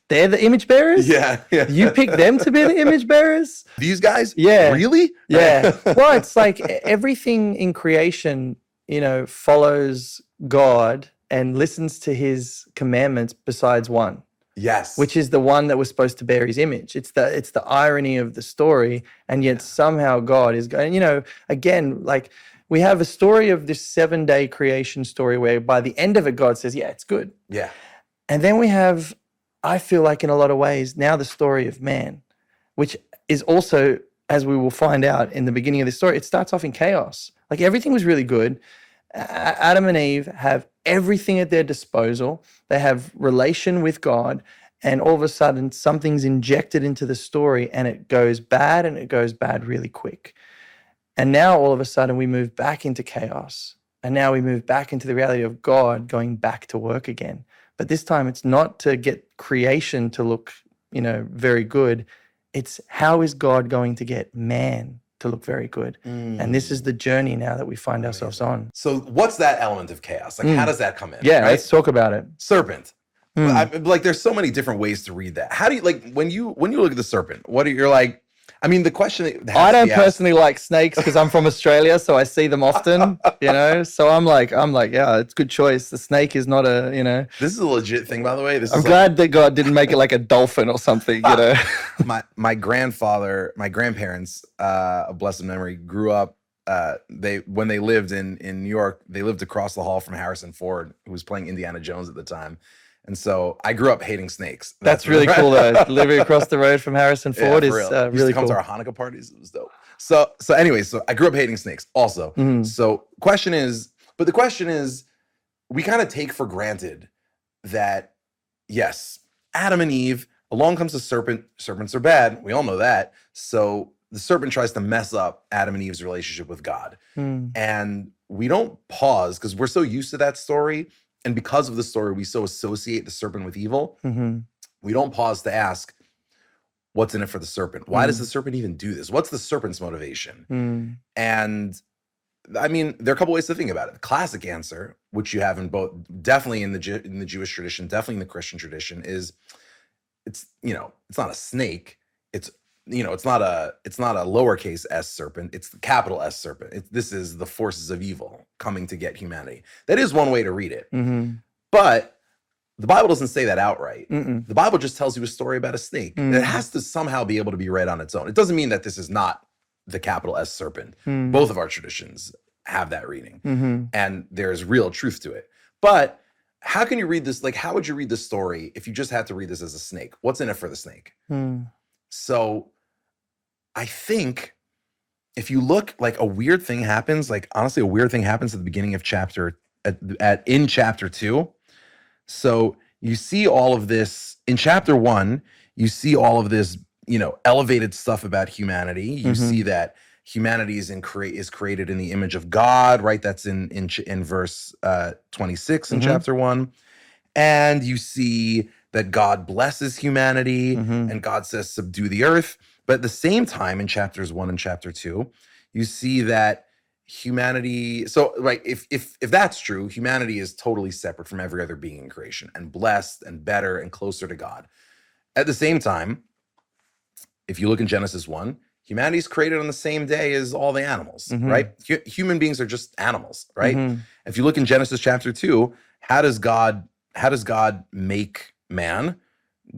They're the image bearers?
Yeah.
You pick them to be the image bearers?
These guys?
Yeah.
Really?
Yeah. Well, it's like everything in creation, follows God and listens to his commandments besides one,
Yes.
which is the one that was supposed to bear his image. It's the irony of the story. And yet somehow God is going, again, like we have a story of this 7-day creation story where by the end of it, God says, yeah, it's good.
Yeah.
And then we have, I feel like in a lot of ways, now the story of man, which is also, as we will find out in the beginning of the story, it starts off in chaos. Like everything was really good. Adam and Eve have everything at their disposal. They have relation with God. And all of a sudden, something's injected into the story and it goes bad, and it goes bad really quick. And now all of a sudden we move back into chaos. And now we move back into the reality of God going back to work again. But this time it's not to get creation to look, very good. It's how is God going to get man to look very good? And this is the journey now that we find ourselves on.
So what's that element of chaos? Like, how does that come in?
Yeah,
right?
let's talk about it.
Serpent. Like, there's so many different ways to read that. How do you, like, when you look at the serpent, you're like, I mean, the question that has
I
to
don't
be asked-
personally like snakes because I'm from Australia, so I see them often, So I'm like, yeah, it's a good choice. The snake is not a,
This is a legit thing, by the way.
I'm glad that God didn't make it like a dolphin or something,
my grandparents, of blessed memory, grew up. When they lived in New York, they lived across the hall from Harrison Ford, who was playing Indiana Jones at the time. And so I grew up hating snakes.
That's really cool, though. Living across the road from Harrison Ford is
Used
really
to come
cool.
to our Hanukkah parties. It was dope. So I grew up hating snakes also. So the question is, we kind of take for granted that, yes, Adam and Eve, along comes the serpent. Serpents are bad. We all know that. So the serpent tries to mess up Adam and Eve's relationship with God. And we don't pause because we're so used to that story. And because of the story, we so associate the serpent with evil. We don't pause to ask, what's in it for the serpent? Why does the serpent even do this? What's the serpent's motivation? And I mean, there are a couple ways to think about it. The classic answer, which you have in both, definitely in the Jewish tradition, definitely in the Christian tradition, is it's not a snake. It's not a lowercase s serpent. It's the capital S serpent. This is the forces of evil coming to get humanity. That is one way to read it. But the Bible doesn't say that outright. The Bible just tells you a story about a snake. It has to somehow be able to be read on its own. It doesn't mean that this is not the capital S serpent. Both of our traditions have that reading. And there's real truth to it. But how can you read this? Like, how would you read this story if you just had to read this as a snake? What's in it for the snake? So I think if you look, like, a weird thing happens, like, honestly, a weird thing happens at the beginning of in chapter 2. So you see all of this in chapter 1, you see all of this, elevated stuff about humanity. You see that humanity is created in the image of God, right? That's in verse 26 in chapter 1. And you see that God blesses humanity and God says, subdue the earth. But at the same time, in chapters 1 and chapter 2, you see that humanity, so right, if that's true, humanity is totally separate from every other being in creation and blessed and better and closer to God. At the same time, if you look in Genesis 1, humanity is created on the same day as all the animals, right? Human beings are just animals, right? If you look in Genesis chapter 2, how does God make man?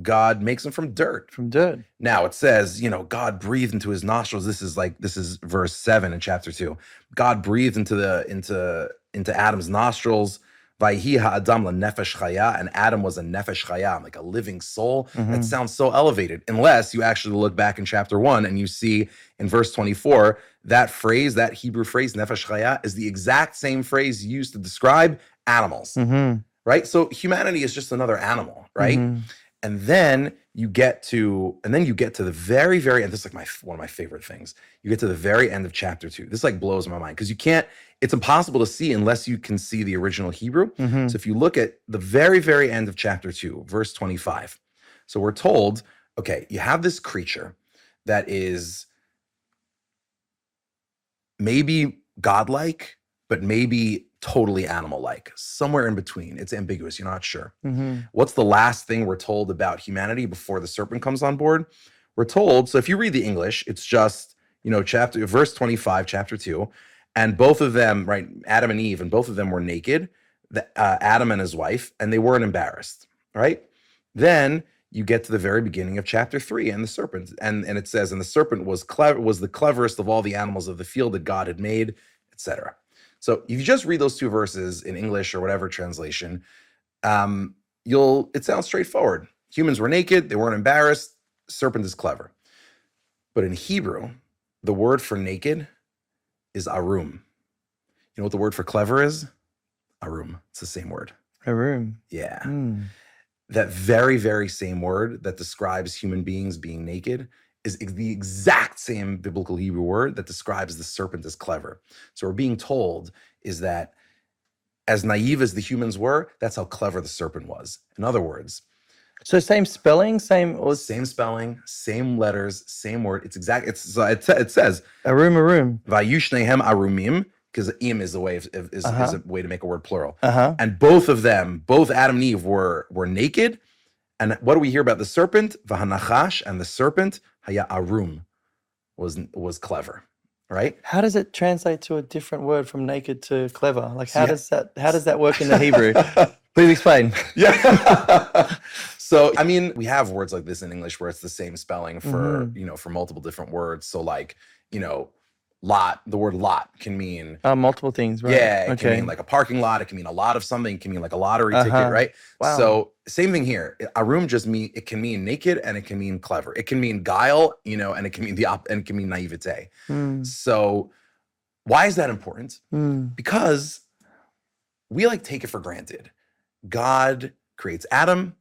God makes him from dirt.
From dirt.
Now it says, God breathed into his nostrils. This is verse 7 in chapter 2. God breathed into Adam's nostrils. Vayhi ha'adam lenefesh chaya, and Adam was a nefesh chaya, like a living soul. That sounds so elevated, unless you actually look back in chapter 1 and you see in verse 24, that phrase, that Hebrew phrase, nefesh chaya, is the exact same phrase used to describe animals, right? So humanity is just another animal, right? And then you get to the very, very end. This is like one of my favorite things. You get to the very end of chapter 2. This like blows my mind because it's impossible to see unless you can see the original Hebrew. So if you look at the very, very end of chapter 2, verse 25. So we're told, okay, you have this creature that is maybe godlike, but maybe totally animal-like. Somewhere in between. It's ambiguous. You're not sure.
Mm-hmm.
What's the last thing we're told about humanity before the serpent comes on board? We're told, so if you read the English, it's just, verse 25, chapter 2, and both of them, right, Adam and Eve, and both of them were naked, Adam and his wife, and they weren't embarrassed, right? Then you get to the very beginning of chapter 3 and the serpent, and it says, and the serpent was the cleverest of all the animals of the field that God had made, etc. So if you just read those two verses in English or whatever translation, it sounds straightforward. Humans were naked, they weren't embarrassed, serpent is clever. But in Hebrew, the word for naked is arum. You know what the word for clever is? Arum. It's the same word.
Arum.
Yeah.
Mm.
That very, very same word that describes human beings being naked is the exact same biblical Hebrew word that describes the serpent as clever. So we're being told is that as naive as the humans were, that's how clever the serpent was. In other words,
so same spelling, same
spelling, same letters, same word. It says
arum.
Vayushnehem arumim, because im is a way is a way to make a word plural. And both of them, both Adam and Eve were naked. And what do we hear about the serpent? Vahanachash, and the serpent haya arum was clever, right?
How does it translate to a different word from naked to clever? Like how does that work in the Hebrew? Please explain.
Yeah. So, I mean, we have words like this in English where it's the same spelling for, for multiple different words. So like, lot, the word lot can mean
multiple things, right?
Yeah, it can mean like a parking lot. It can mean a lot of something. It can mean like a lottery ticket, right?
Wow.
So same thing here. Arum it can mean naked and it can mean clever. It can mean guile, and it can mean and it can mean naivete. So why is that important? Because we take it for granted. God creates Adam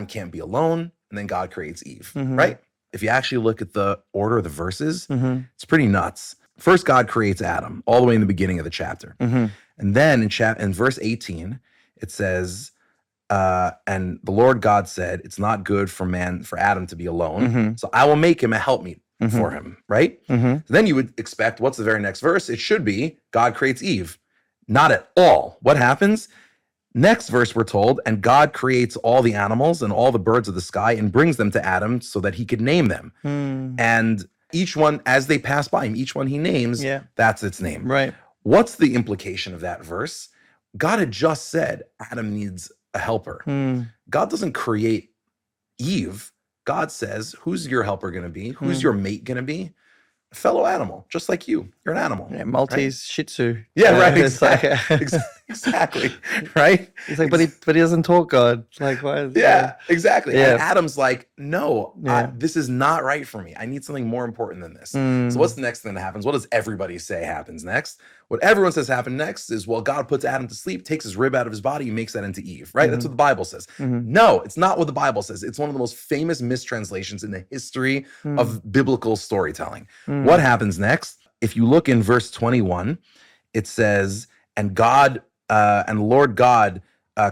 can't be alone, and then God creates Eve, right? If you actually look at the order of the verses, it's pretty nuts. First, God creates Adam, all the way in the beginning of the chapter. And then in verse 18, it says, and the Lord God said, it's not good for Adam to be alone, so I will make him a helpmeet for him, right? So then you would expect, what's the very next verse? It should be, God creates Eve. Not at all. What happens? Next verse, we're told, and God creates all the animals and all the birds of the sky and brings them to Adam so that he could name them. And each one, as they pass by him, each one he names, that's its name.
Right.
What's the implication of that verse? God had just said Adam needs a helper. God doesn't create Eve. God says, who's your helper going to be? Who's your mate going to be? A fellow animal, just like you. You're an animal.
Yeah, Maltese Shih Tzu.
Yeah, right.
Exactly.
Exactly. Right?
He's like, but he doesn't talk God. Like, why is
exactly.
Yeah.
And Adam's like, no, this is not right for me. I need something more important than this. So what's the next thing that happens? What does everybody say happens next? What everyone says happens next is, well, God puts Adam to sleep, takes his rib out of his body, and makes that into Eve, right? That's what the Bible says. No, it's not what the Bible says. It's one of the most famous mistranslations in the history of biblical storytelling. What happens next? If you look in verse 21, it says, and Lord God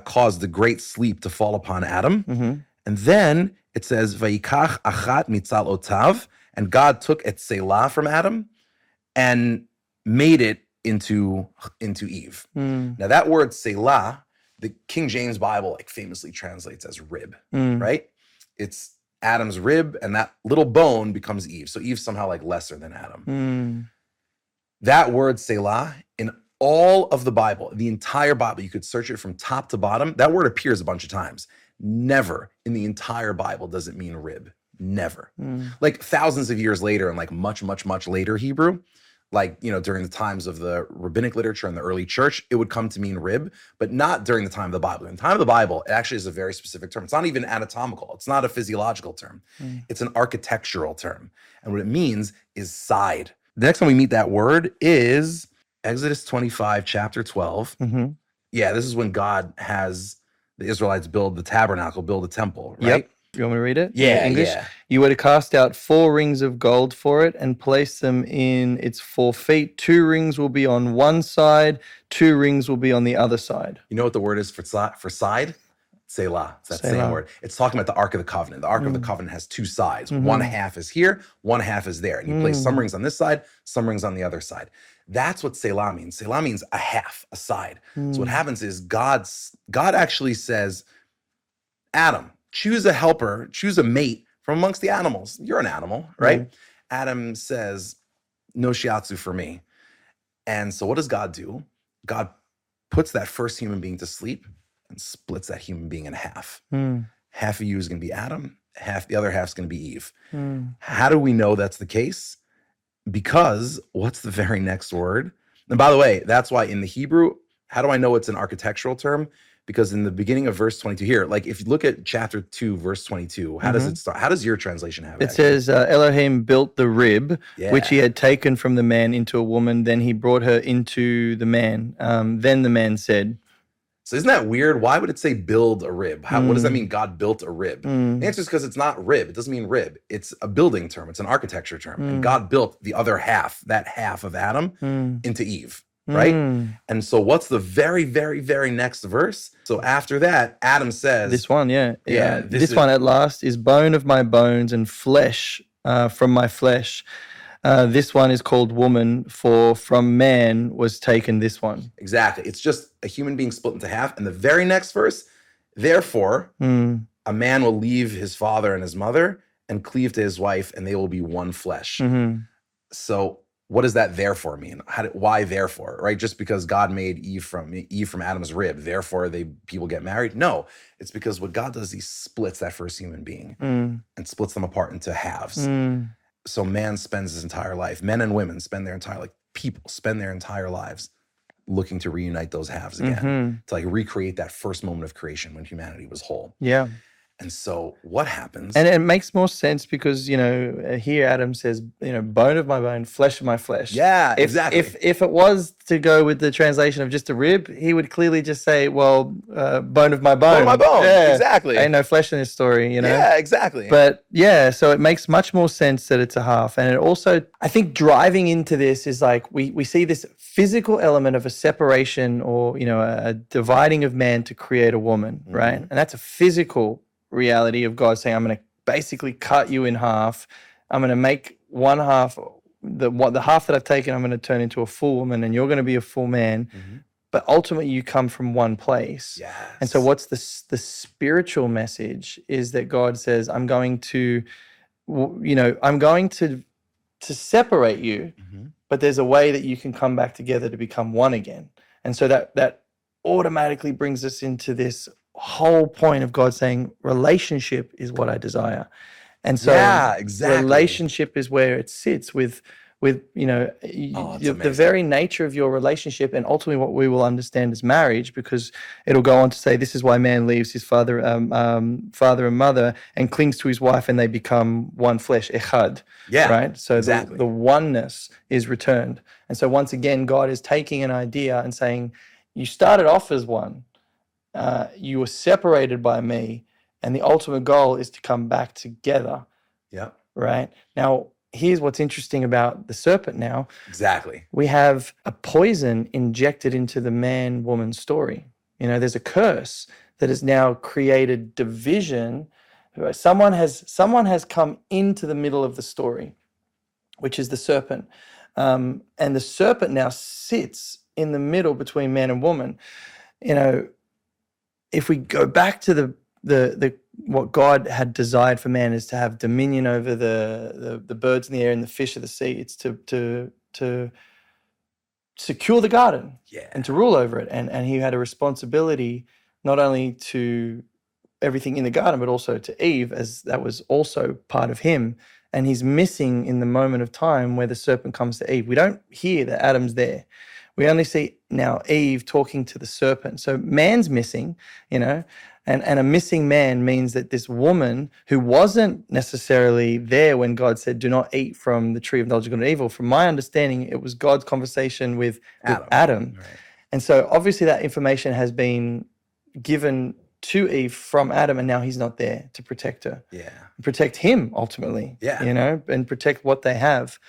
caused the great sleep to fall upon Adam. And then it says, Vayikach achat mitzal otav, and God took et selah from Adam and made it into Eve. Now that word selah, the King James Bible famously translates as rib, right? It's Adam's rib, and that little bone becomes Eve. So Eve's somehow lesser than Adam. That word selah, in all of the Bible, the entire Bible, you could search it from top to bottom. That word appears a bunch of times. Never in the entire Bible does it mean rib. Never. Thousands of years later, and much, much, much later Hebrew, during the times of the rabbinic literature and the early church, it would come to mean rib, but not during the time of the Bible. In the time of the Bible, it actually is a very specific term. It's not even anatomical. It's not a physiological term. It's an architectural term. And what it means is side. The next time we meet that word is Exodus 25, chapter 12. Yeah, this is when God has the Israelites build the tabernacle, build the temple, right?
Yep. You want me to read it?
Yeah,
in English?
yeah.
You were to cast out 4 rings of gold for it and place them in its 4 feet. 2 rings will be on one side, 2 rings will be on the other side.
You know what the word is for side? Selah. It's that
Selah.
same word. It's talking about the Ark of the Covenant. The Ark of the Covenant has 2 sides. One half is here, one half is there. And you place some rings on this side, some rings on the other side. That's what Selah means. Selah means a half, a side. So what
Mm.
happens is God actually says, Adam, choose a helper, choose a mate from amongst the animals. You're an animal, right?
Right.
Adam says, no shiatsu for me. And so what does God do? God puts that first human being to sleep and splits that human being in half.
Mm.
Half of you is going to be Adam, the other half is going to be Eve.
Mm.
How do we know that's the case? Because what's the very next word? And by the way, that's why in the Hebrew, how do I know it's an architectural term? Because in the beginning of verse 22 here, like if you look at chapter 2, verse 22, how does it start? How does your translation have it?
It says, Elohim built the rib, which he
Yeah.
had taken from the man into a woman. Then he brought her into the man. Then the man said,
So isn't that weird? Why would it say build a rib? What does that
Mm.
mean? God built a rib. The
mm,
answer is because it's not rib. It doesn't mean rib. It's a building term. It's an architecture term. And
Mm.
God built the other half, that half of Adam,
mm,
into Eve, right?
mm.
And so what's the very, very, very next verse? So after that, Adam says,
This one, yeah.
Yeah,
This
this is-
one at last is bone of my bones and flesh from my flesh. This one is called woman, for from man was taken this one.
exactly. It's just a human being split into half. And the very next verse, therefore,
Mm.
a man will leave his father and his mother and cleave to his wife, and they will be one flesh.
Mhm.
So what does that therefore mean? Why therefore, right? Just because God made Eve from Adam's rib, therefore people get married? No, it's because what God does, he splits that first human being
Mm.
and splits them apart into halves.
Mm.
So man spends his entire life, men and women spend their entire, like people spend their entire lives looking to reunite those halves again,
Mhm.
to like recreate that first moment of creation when humanity was whole.
Yeah.
And so what happens?
And it makes more sense because, here Adam says, bone of my bone, flesh of my flesh.
Yeah,
If,
exactly.
If it was to go with the translation of just a rib, he would clearly just say, well, bone of my bone.
Bone of my bone.
Yeah.
Exactly.
Ain't no flesh in this story,
Yeah, exactly.
But yeah, so it makes much more sense that it's a half. And it also, I think driving into this is like we see this physical element of a separation or, a dividing of man to create a woman, right? And that's a physical reality of God saying, I'm going to basically cut you in half. I'm going to make one half, the half that I've taken, I'm going to turn into a full woman and you're going to be a full man.
Mhm.
But ultimately you come from one place.
Yes.
And so what's the spiritual message is that God says, I'm going to separate you,
Mhm.
but there's a way that you can come back together to become one again. And so that automatically brings us into this whole point of God saying relationship is what I desire. And so
Yeah, exactly.
relationship is where it sits with
it's
the
amazing.
very nature of your relationship and ultimately what we will understand as marriage, because it'll go on to say this is why man leaves his father and mother and clings to his wife and they become one flesh, echad.
Yeah,
Right? So
exactly.
the oneness is returned. And so once again, God is taking an idea and saying, you started off as one. You were separated by me, and the ultimate goal is to come back together,
Yep,
right? Now, here's what's interesting about the serpent now.
exactly.
We have a poison injected into the man-woman story. There's a curse that has now created division. Someone has come into the middle of the story, which is the serpent. And the serpent now sits in the middle between man and woman. If we go back to the what God had desired for man is to have dominion over the birds in the air and the fish of the sea. It's to secure the garden
Yeah.
and to rule over it. And he had a responsibility not only to everything in the garden, but also to Eve, as that was also part of him. And he's missing in the moment of time where the serpent comes to Eve. We don't hear that Adam's there. We only see now Eve talking to the serpent. So man's missing, and a missing man means that this woman who wasn't necessarily there when God said, do not eat from the tree of knowledge of good and evil, from my understanding, it was God's conversation with Adam.
Right.
And so obviously that information has been given to Eve from Adam, and now he's not there to protect her,
Yeah.
protect him ultimately,
Yeah.
and protect what they have.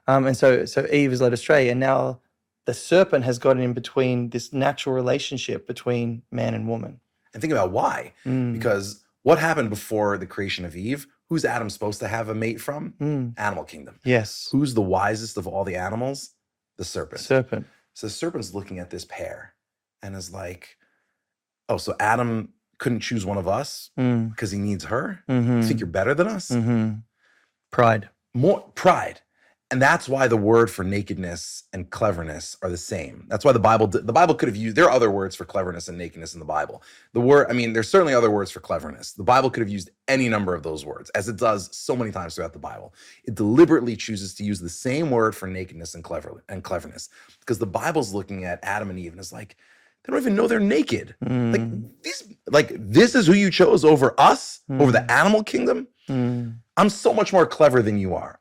And so Eve is led astray, and now the serpent has gotten in between this natural relationship between man and woman.
And think about why.
Mm.
Because what happened before the creation of Eve? Who's Adam supposed to have a mate from?
Mm.
Animal kingdom.
Yes.
Who's the wisest of all the animals? The serpent.
Serpent.
So the serpent's looking at this pair and is like, oh, so Adam couldn't choose one of us because he needs her? You think you're better than us?
Pride.
More pride. And that's why the word for nakedness and cleverness are the same. That's why the Bible could have used, there are other words for cleverness and nakedness in the Bible. There's certainly other words for cleverness. The Bible could have used any number of those words, as it does so many times throughout the Bible. It deliberately chooses to use the same word for nakedness and cleverness, because the Bible's looking at Adam and Eve and is like, they don't even know they're naked. This is who you chose over us, over the animal kingdom. I'm so much more clever than you are.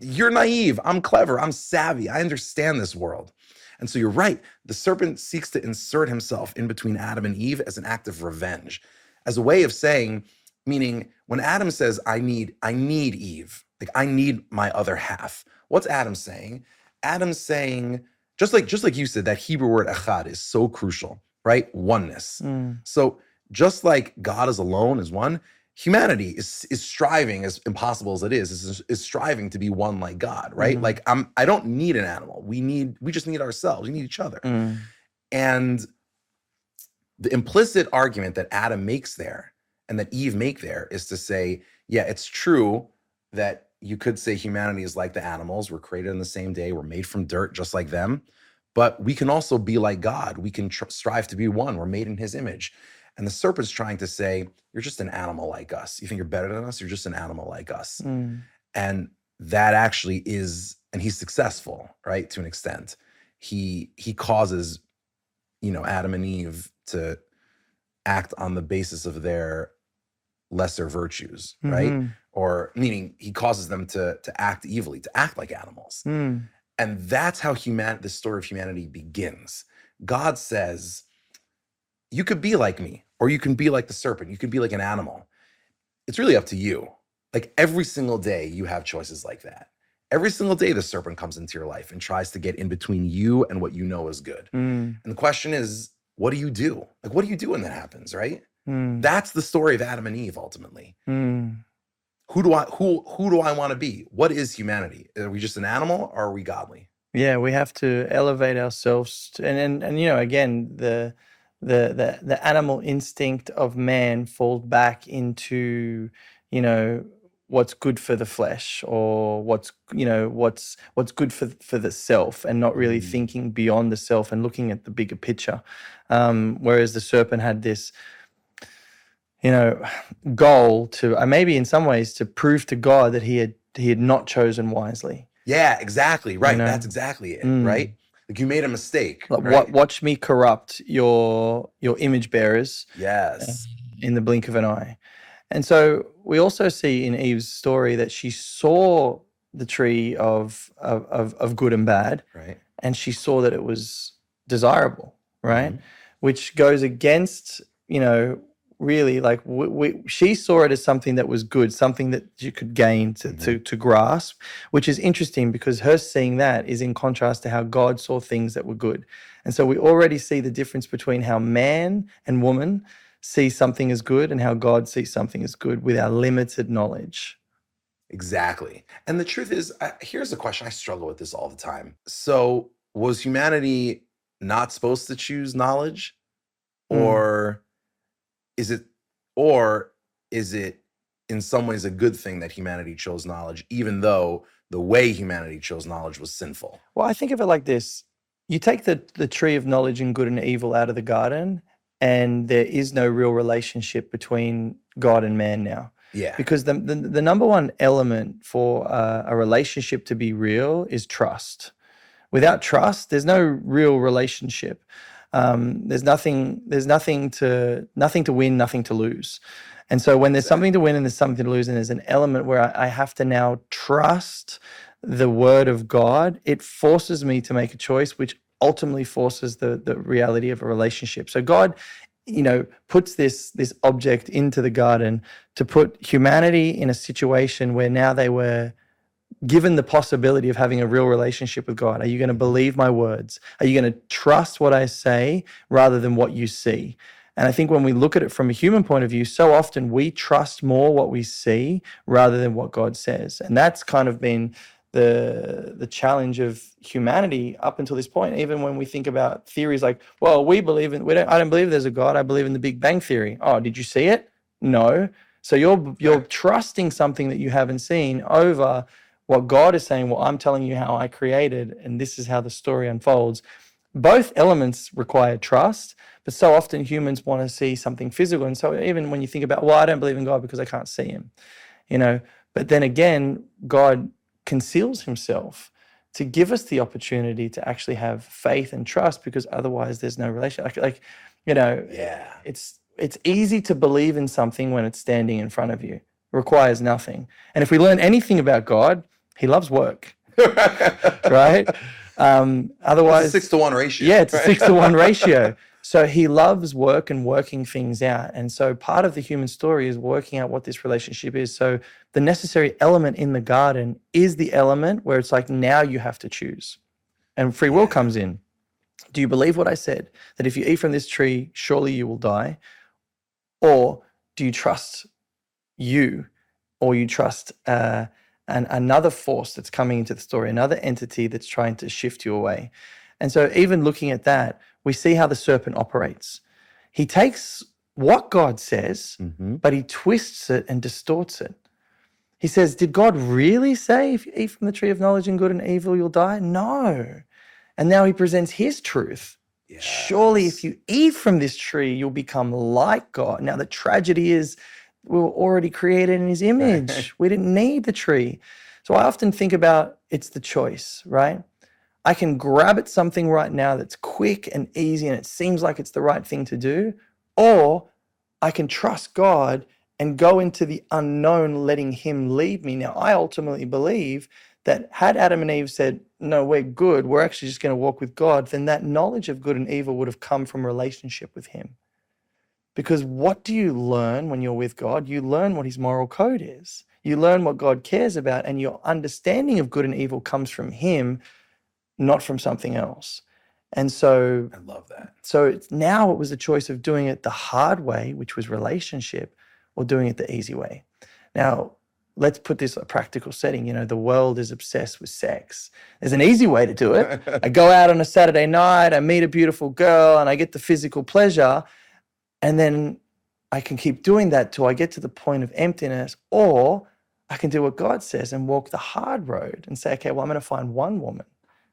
You're naive. I'm clever. I'm savvy. I understand this world. And so you're right. The serpent seeks to insert himself in between Adam and Eve as an act of revenge, as a way of saying, meaning when Adam says, I need Eve, like I need my other half. What's Adam saying? Adam's saying, just like you said, that Hebrew word echad is so crucial, right? Oneness. So just like God is alone as one, humanity is striving, as impossible as it is striving to be one like God, right? Like I don't need an animal. We just need ourselves. We need each other. And the implicit argument that Adam makes there and that Eve make there is to say, yeah, it's true that you could say humanity is like the animals. We're created in the same day. We're made from dirt just like them. But we can also be like God. We can strive to be one. We're made in his image. And the serpent's trying to say, you're just an animal like us. You think you're better than us? You're just an animal like us. And that actually is, and he's successful, right? To an extent. He causes, Adam and Eve to act on the basis of their lesser virtues, right? Or meaning he causes them to act evilly, to act like animals. And that's how the story of humanity begins. God says, you could be like me, or you can be like the serpent. You can be like an animal. It's really up to you. Like every single day you have choices like that. Every single day the serpent comes into your life and tries to get in between you and what you know is good. And the question is, what do you do? Like, what do you do when that happens, right? That's the story of Adam and Eve, ultimately. Who do I want to be? What is humanity? Are we just an animal, or are we godly?
Yeah, we have to elevate ourselves and again, the animal instinct of man falls back into, what's good for the flesh, or what's good for the self, and not really thinking beyond the self and looking at the bigger picture. Whereas the serpent had this, goal to maybe in some ways to prove to God that he had not chosen wisely.
Yeah, exactly. Right. That's exactly it. Right. Like you made a mistake.
Like,
right?
Watch me corrupt your image bearers.
Yes.
In the blink of an eye. And so we also see in Eve's story that she saw the tree of good and bad,
right?
And she saw that it was desirable, right? Which goes against, really, like she saw it as something that was good, something that you could gain to grasp, which is interesting because her seeing that is in contrast to how God saw things that were good. And so we already see the difference between how man and woman see something as good and how God sees something as good with our limited knowledge.
Exactly. And the truth is, here's a question. I struggle with this all the time. So was humanity not supposed to choose knowledge? Or is it in some ways a good thing that humanity chose knowledge, even though the way humanity chose knowledge was sinful?
Well, I think of it like this. You take the tree of knowledge and good and evil out of the garden, and there is no real relationship between God and man now.
Yeah.
Because the number one element for a relationship to be real is trust. Without trust, there's no real relationship. There's nothing to win, nothing to lose. And so when there's something to win and there's something to lose, and there's an element where I have to now trust the word of God, it forces me to make a choice, which ultimately forces the reality of a relationship. So God, puts this object into the garden to put humanity in a situation where now they were given the possibility of having a real relationship with God. Are you going to believe my words? Are you going to trust what I say rather than what you see? And I think when we look at it from a human point of view, so often we trust more what we see rather than what God says. And that's kind of been the challenge of humanity up until this point. Even when we think about theories like, well, I don't believe there's a God. I believe in the Big Bang Theory. Oh, did you see it? No. So you're trusting something that you haven't seen over what God is saying. Well, I'm telling you how I created, and this is how the story unfolds. Both elements require trust, but so often humans want to see something physical. And so even when you think about, well, I don't believe in God because I can't see him, but then again, God conceals himself to give us the opportunity to actually have faith and trust, because otherwise there's no relation. It's easy to believe in something when it's standing in front of you. It requires nothing. And if we learn anything about God, he loves work, right? Otherwise,
it's a 6-to-1 ratio.
Yeah, it's a 6-to-1 ratio. So he loves work and working things out. And so part of the human story is working out what this relationship is. So the necessary element in the garden is the element where it's like, now you have to choose. And free will comes in. Do you believe what I said? That if you eat from this tree, surely you will die? Or do you trust you, or you trust another force that's coming into the story, another entity that's trying to shift you away? And so even looking at that, we see how the serpent operates. He takes what God says, but he twists it and distorts it. He says, did God really say if you eat from the tree of knowledge and good and evil, you'll die? No. And now he presents his truth. Yes. Surely if you eat from this tree, you'll become like God. Now the tragedy is we were already created in his image. We didn't need the tree. So I often think about it's the choice, right? I can grab at something right now that's quick and easy and it seems like it's the right thing to do, or I can trust God and go into the unknown, letting him lead me. Now, I ultimately believe that had Adam and Eve said, no, we're good, we're actually just going to walk with God, then that knowledge of good and evil would have come from relationship with him. Because what do you learn when you're with God? You learn what his moral code is. You learn what God cares about, and your understanding of good and evil comes from him, not from something else. And so
I love that.
So now it was a choice of doing it the hard way, which was relationship, or doing it the easy way. Now, let's put this in a practical setting. The world is obsessed with sex. There's an easy way to do it. I go out on a Saturday night, I meet a beautiful girl, and I get the physical pleasure, and then I can keep doing that till I get to the point of emptiness, or I can do what God says and walk the hard road and say, okay, well, I'm going to find one woman,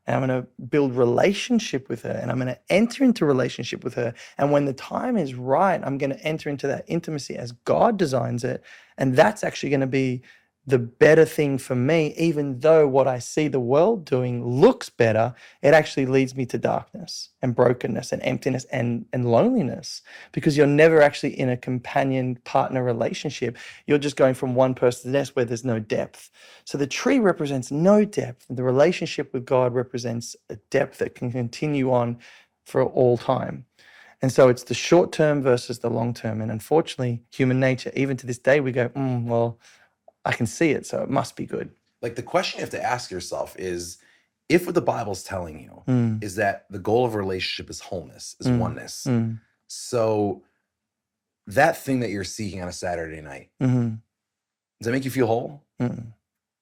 and I'm going to build relationship with her, and I'm going to enter into relationship with her. And when the time is right, I'm going to enter into that intimacy as God designs it. And that's actually going to be the better thing for me, even though what I see the world doing looks better, it actually leads me to darkness and brokenness and emptiness and loneliness, because you're never actually in a companion partner relationship. You're just going from one person to the next where there's no depth. So the tree represents no depth, and the relationship with God represents a depth that can continue on for all time. And so it's the short term versus the long term. And unfortunately, human nature, even to this day, we go, well, I can see it, so it must be good.
Like, the question you have to ask yourself is, if what the Bible's telling you is that the goal of a relationship is wholeness, is oneness. So that thing that you're seeking on a Saturday night, does it make you feel whole?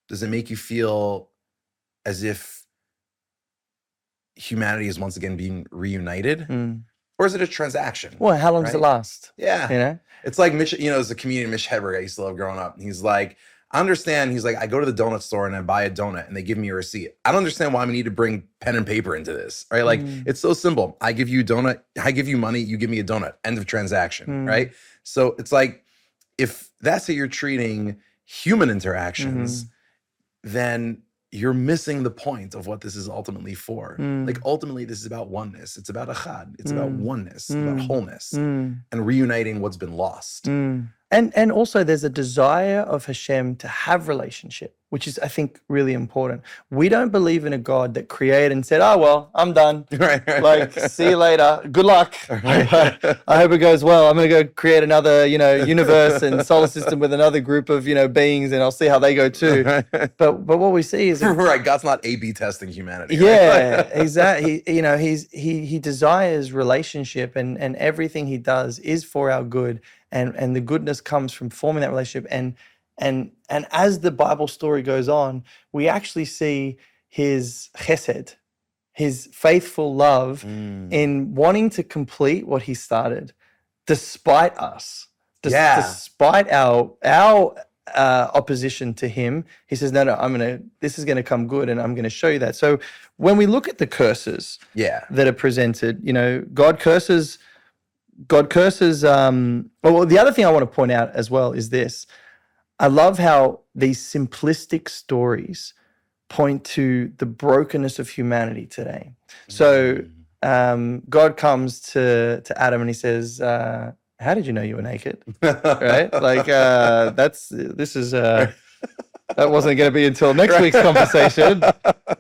Does it make you feel as if humanity is once again being reunited? Or is it a transaction?
Well, how long does it last?
Yeah. It's like Mitch, there's a comedian, Mitch Hedberg, I used to love growing up. He's like, I understand. He's like, I go to the donut store and I buy a donut and they give me a receipt. I don't understand why I need to bring pen and paper into this, right? Like, it's so simple. I give you a donut, I give you money, you give me a donut. End of transaction, right? So it's like, if that's how you're treating human interactions, then you're missing the point of what this is ultimately for. Like, ultimately, this is about oneness. It's about achad. It's about oneness, it's about wholeness, and reuniting what's been lost.
And also there's a desire of Hashem to have relationship, which is, I think, really important. We don't believe in a God that created and said, oh, well, I'm done. Like, see you later. Good luck. I hope it goes well. I'm going to go create another, universe and solar system with another group of, beings, and I'll see how they go too. But what we see is...
Right, God's not A/B testing humanity.
Yeah, exactly. He desires relationship, and everything he does is for our good. And the goodness comes from forming that relationship. And And as the Bible story goes on, we actually see his chesed, his faithful love in wanting to complete what he started, despite us,
Yeah.
despite our opposition to him. He says, no, this is gonna come good, and I'm gonna show you that. So when we look at the curses
Yeah.
that are presented, God curses. Well, the other thing I want to point out as well is this. I love how these simplistic stories point to the brokenness of humanity today. So God comes to Adam and he says, how did you know you were naked? Right? Like that wasn't going to be until next week's conversation,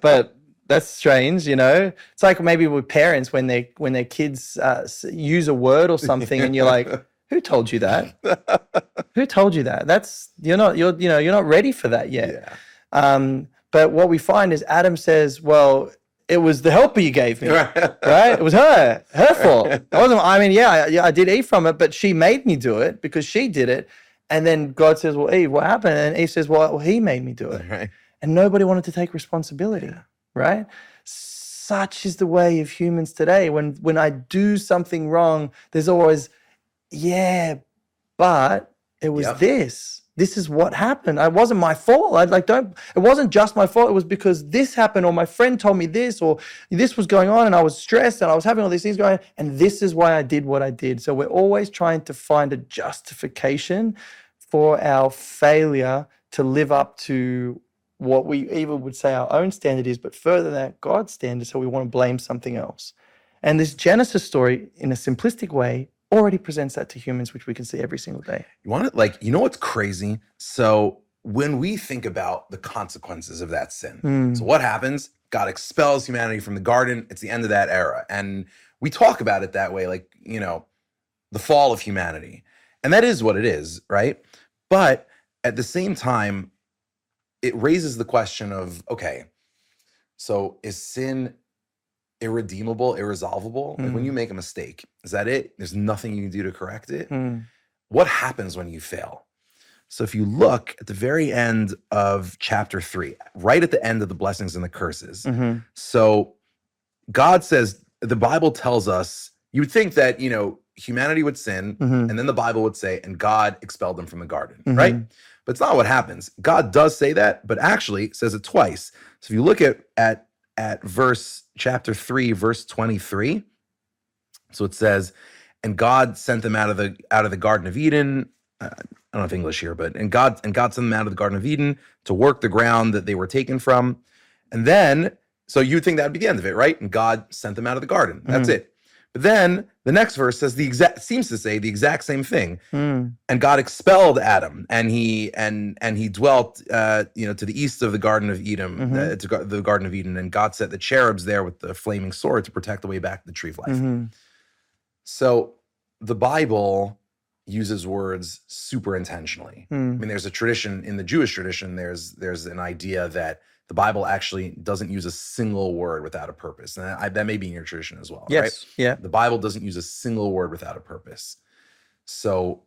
but that's strange, It's like maybe with parents when their kids use a word or something, and you're like, "Who told you that? Who told you that? You're not ready for that yet."
Yeah.
But what we find is Adam says, "Well, it was the helper you gave me, right? It was her fault. It wasn't. I mean, I did eat from it, but she made me do it because she did it." And then God says, "Well, Eve, what happened?" And Eve says, "Well, he made me do it."
Right.
And nobody wanted to take responsibility.
Yeah.
Right? Such is the way of humans today. When I do something wrong, there's always, but it was this. This is what happened. It wasn't my fault. It wasn't just my fault. It was because this happened, or my friend told me this, or this was going on, and I was stressed, and I was having all these things going on, and this is why I did what I did. So we're always trying to find a justification for our failure to live up to what we even would say our own standard is, but further than that, God's standard, so we want to blame something else. And this Genesis story, in a simplistic way, already presents that to humans, which we can see every single day.
What's crazy? So when we think about the consequences of that sin, so what happens? God expels humanity from the garden. It's the end of that era. And we talk about it that way, the fall of humanity. And that is what it is, right? But at the same time, it raises the question of, okay, so is sin irredeemable, irresolvable? Like when you make a mistake, is that it? There's nothing you can do to correct it? What happens when you fail? So if you look at the very end of chapter 3, right at the end of the blessings and the curses, so God says, the Bible tells us, you would think that, humanity would sin, and then the Bible would say, and God expelled them from the garden, right? But it's not what happens. God does say that, but actually says it twice. So if you look at chapter 3, verse 23, so it says, and God sent them out of the Garden of Eden. I don't have English here, but and God sent them out of the Garden of Eden to work the ground that they were taken from. And then, so you'd think that would be the end of it, right? And God sent them out of the garden. That's it. But then the next verse seems to say the exact same thing. And God expelled Adam, and he dwelt, to the east of the Garden of Eden, the Garden of Eden. And God set the cherubs there with the flaming sword to protect the way back to the tree of life. So the Bible uses words super intentionally. I mean, there's a tradition in the Jewish tradition. There's an idea that the Bible actually doesn't use a single word without a purpose. And that may be in your tradition as well, right?
Yeah.
The Bible doesn't use a single word without a purpose. So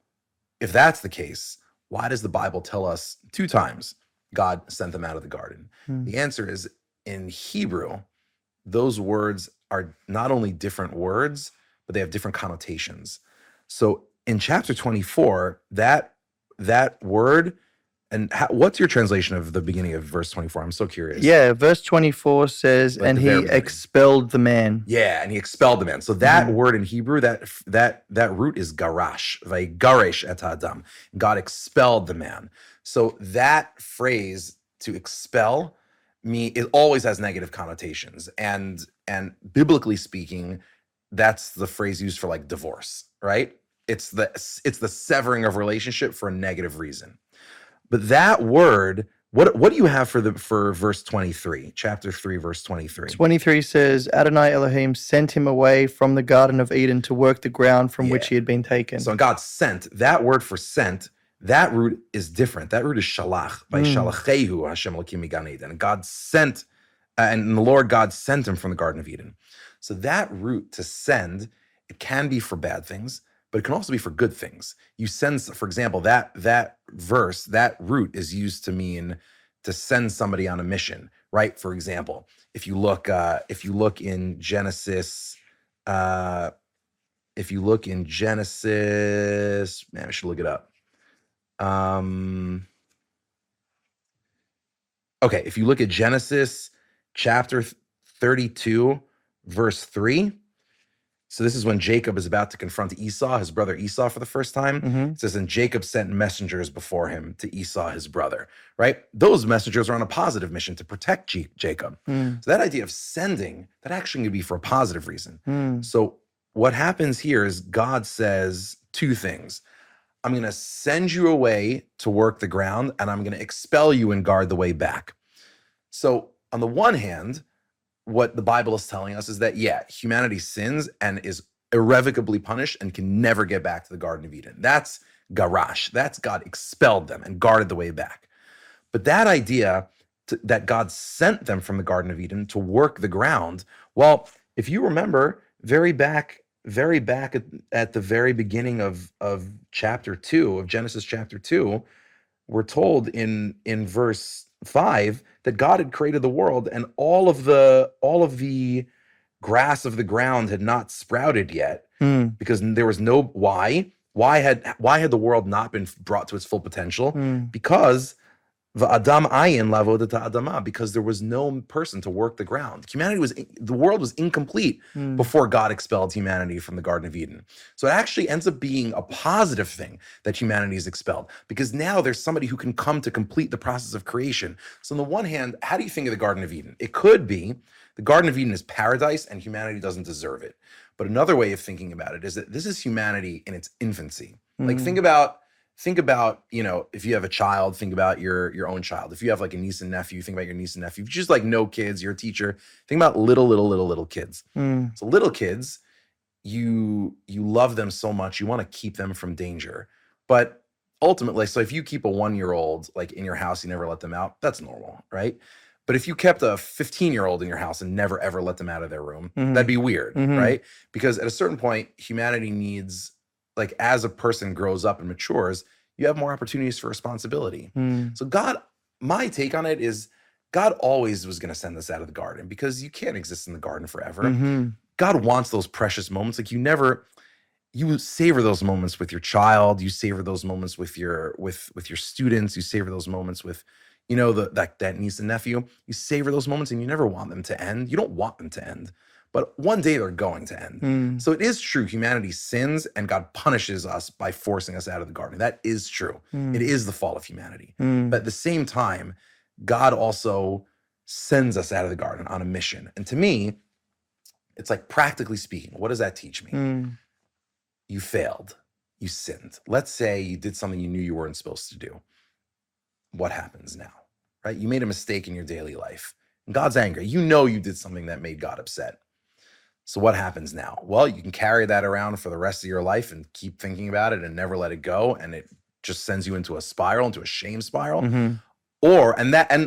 if that's the case, why does the Bible tell us 2 times God sent them out of the garden? The answer is, in Hebrew, those words are not only different words, but they have different connotations. So in chapter 24, that word, and what's your translation of the beginning of verse 24? I'm so curious.
Yeah, verse 24 says, and he expelled the man.
Yeah, and he expelled the man. So that word in Hebrew, that root is garash, vaygaresh et adam. God expelled the man. So that phrase, to expel, it always has negative connotations. And biblically speaking, that's the phrase used for divorce, right? It's the severing of relationship for a negative reason. But that word, what do you have for verse 23, chapter 3, verse 23?
23 says, Adonai Elohim sent him away from the Garden of Eden to work the ground from which he had been taken.
So God sent, that word for sent, that root is different. That root is shalach, by shalachehu Hashem Elokim migan Eden. And God sent, and the Lord God sent him from the Garden of Eden. So that root, to send, it can be for bad things, but it can also be for good things. You send, for example, that verse, that root is used to mean to send somebody on a mission, right? For example, if you look in Genesis, man, I should look it up. Okay, if you look at Genesis chapter 32, verse 3. So this is when Jacob is about to confront Esau, his brother Esau, for the first time.
Mhm.
It says, and Jacob sent messengers before him to Esau, his brother, right? Those messengers are on a positive mission to protect Jacob.
Mm.
So that idea of sending, that actually could be for a positive reason.
Mm.
So what happens here is God says two things. I'm going to send you away to work the ground, and I'm going to expel you and guard the way back. So on the one hand, what the Bible is telling us is that, yeah, humanity sins and is irrevocably punished and can never get back to the Garden of Eden. That's garash. That's God expelled them and guarded the way back. But that idea that God sent them from the Garden of Eden to work the ground, well, if you remember, very back at the very beginning of chapter 2, of Genesis chapter 2, we're told in verse 5 that God had created the world, and all of the grass of the ground had not sprouted yet, because there was no why had the world not been brought to its full potential? Because V'adam ayin la'avodat ha'adamah, because there was no person to work the ground. The world was incomplete before God expelled humanity from the Garden of Eden. So it actually ends up being a positive thing that humanity is expelled, because now there's somebody who can come to complete the process of creation. So on the one hand, how do you think of the Garden of Eden? It could be the Garden of Eden is paradise and humanity doesn't deserve it. But another way of thinking about it is that this is humanity in its infancy. Like think about, if you have a child, think about your own child. If you have like a niece and nephew, think about your niece and nephew. If you just like no kids, you're a teacher, think about little kids. So little kids, you love them so much, you want to keep them from danger. But ultimately, so if you keep a 1-year-old like in your house, you never let them out, that's normal, right? But if you kept a 15-year-old in your house and never ever let them out of their room, that'd be weird, right? Because at a certain point, humanity needs, like as a person grows up and matures, you have more opportunities for responsibility. So God, my take on it is God always was going to send us out of the garden, because you can't exist in the garden forever. God wants those precious moments. Like you savor those moments with your child, you savor those moments with your students, you savor those moments with, that niece and nephew. You savor those moments and you never want them to end. You don't want them to end. But one day they're going to end. So it is true, humanity sins and God punishes us by forcing us out of the garden. That is true. It is the fall of humanity. But at the same time, God also sends us out of the garden on a mission. And to me, it's like, practically speaking, what does that teach me? You failed. You sinned. Let's say you did something you knew you weren't supposed to do. What happens now, right? You made a mistake in your daily life. And God's angry. You know you did something that made God upset. So what happens now? Well, you can carry that around for the rest of your life and keep thinking about it and never let it go. And it just sends you into a spiral, into a shame spiral. And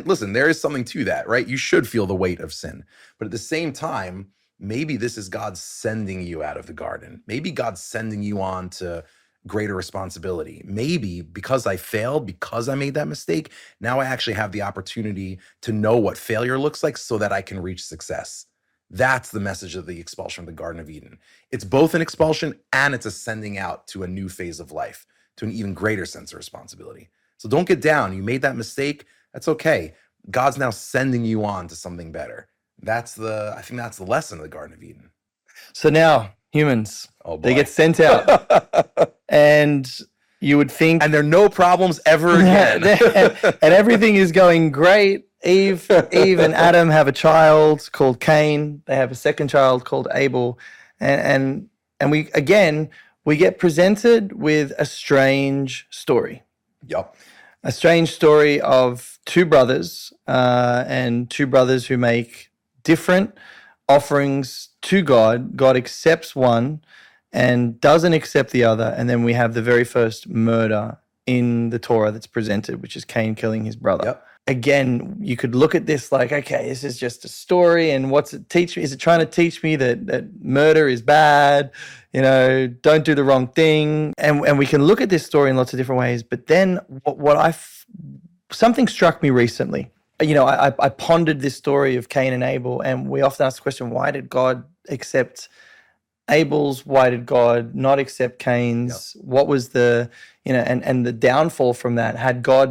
listen, there is something to that, right? You should feel the weight of sin. But at the same time, maybe this is God sending you out of the garden. Maybe God's sending you on to greater responsibility. Maybe because I failed, because I made that mistake, now I actually have the opportunity to know what failure looks like so that I can reach success. That's the message of the expulsion from the Garden of Eden. It's both an expulsion and it's a sending out to a new phase of life, to an even greater sense of responsibility. So don't get down. You made that mistake. That's okay. God's now sending you on to something better. I think that's the lesson of the Garden of Eden.
So now humans,
Oh boy.
they get sent out and you would think,
and there are no problems ever again.
and everything is going great. Eve and Adam have a child called Cain. They have a second child called Abel. And we get presented with a strange story.
Yep.
A strange story of two brothers and two brothers who make different offerings to God. God accepts one and doesn't accept the other. And then we have the very first murder in the Torah that's presented, which is Cain killing his brother.
Yep.
again, you could look at this like, okay, this is just a story, and what's it teach me? Is it trying to teach me that murder is bad? Don't do the wrong thing. And we can look at this story in lots of different ways. But then something struck me recently. I pondered this story of Cain and Abel, and we often ask the question, why did God accept Abel's? Why did God not accept Cain's? Yep. What was the, and the downfall from that?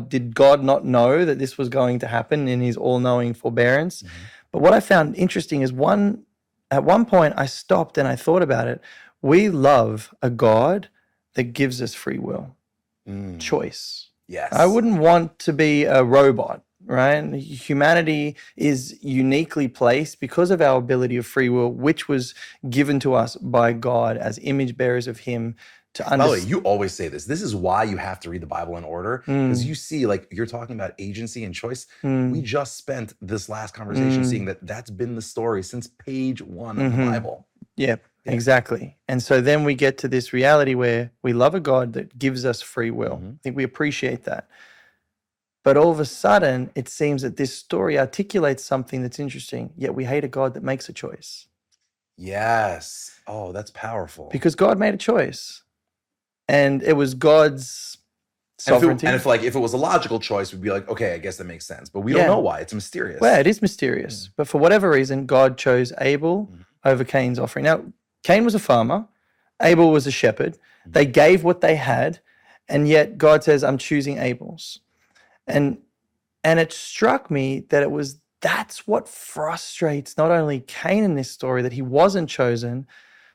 Did God not know that this was going to happen in his all-knowing forbearance? Mm-hmm. But what I found interesting is at one point I stopped and I thought about it. We love a God that gives us free will, choice.
Yes.
I wouldn't want to be a robot. Right? Humanity is uniquely placed because of our ability of free will, which was given to us by God as image bearers of him to understand.
By the way, you always say this. This is why you have to read the Bible in order, because you see, like, you're talking about agency and choice. We just spent this last conversation seeing that that's been the story since page 1 of the Bible.
Yeah, exactly. And so then we get to this reality where we love a God that gives us free will. I think we appreciate that. But all of a sudden, it seems that this story articulates something that's interesting, yet we hate a God that makes a choice.
Yes. Oh, that's powerful.
Because God made a choice. And it was God's sovereignty.
And if it was a logical choice, we'd be like, okay, I guess that makes sense. But we don't know why. It's mysterious.
Well, it is mysterious. But for whatever reason, God chose Abel over Cain's offering. Now, Cain was a farmer. Abel was a shepherd. They gave what they had. And yet God says, I'm choosing Abel's. And it struck me that that's what frustrates not only Cain in this story, that he wasn't chosen,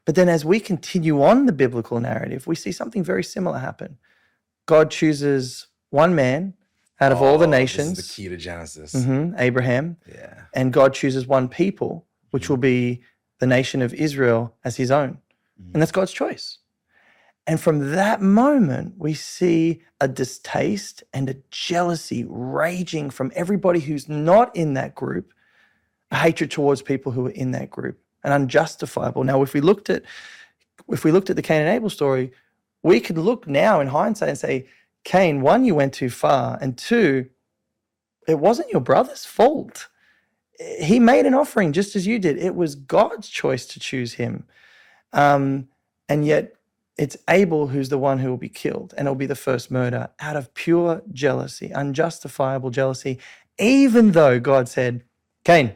but then as we continue on the biblical narrative, we see something very similar happen. God chooses one man out of all the nations.
This is the key to Genesis.
Abraham.
Yeah.
And God chooses one people, which will be the nation of Israel, as his own. And that's God's choice. And from that moment, we see a distaste and a jealousy raging from everybody who's not in that group, a hatred towards people who are in that group, and unjustifiable. Now, if we looked at the Cain and Abel story, we could look now in hindsight and say, Cain, 1, you went too far, and 2, it wasn't your brother's fault. He made an offering just as you did. It was God's choice to choose him. And yet, it's Abel who's the one who will be killed, and it'll be the first murder out of pure jealousy, unjustifiable jealousy, even though God said, Cain,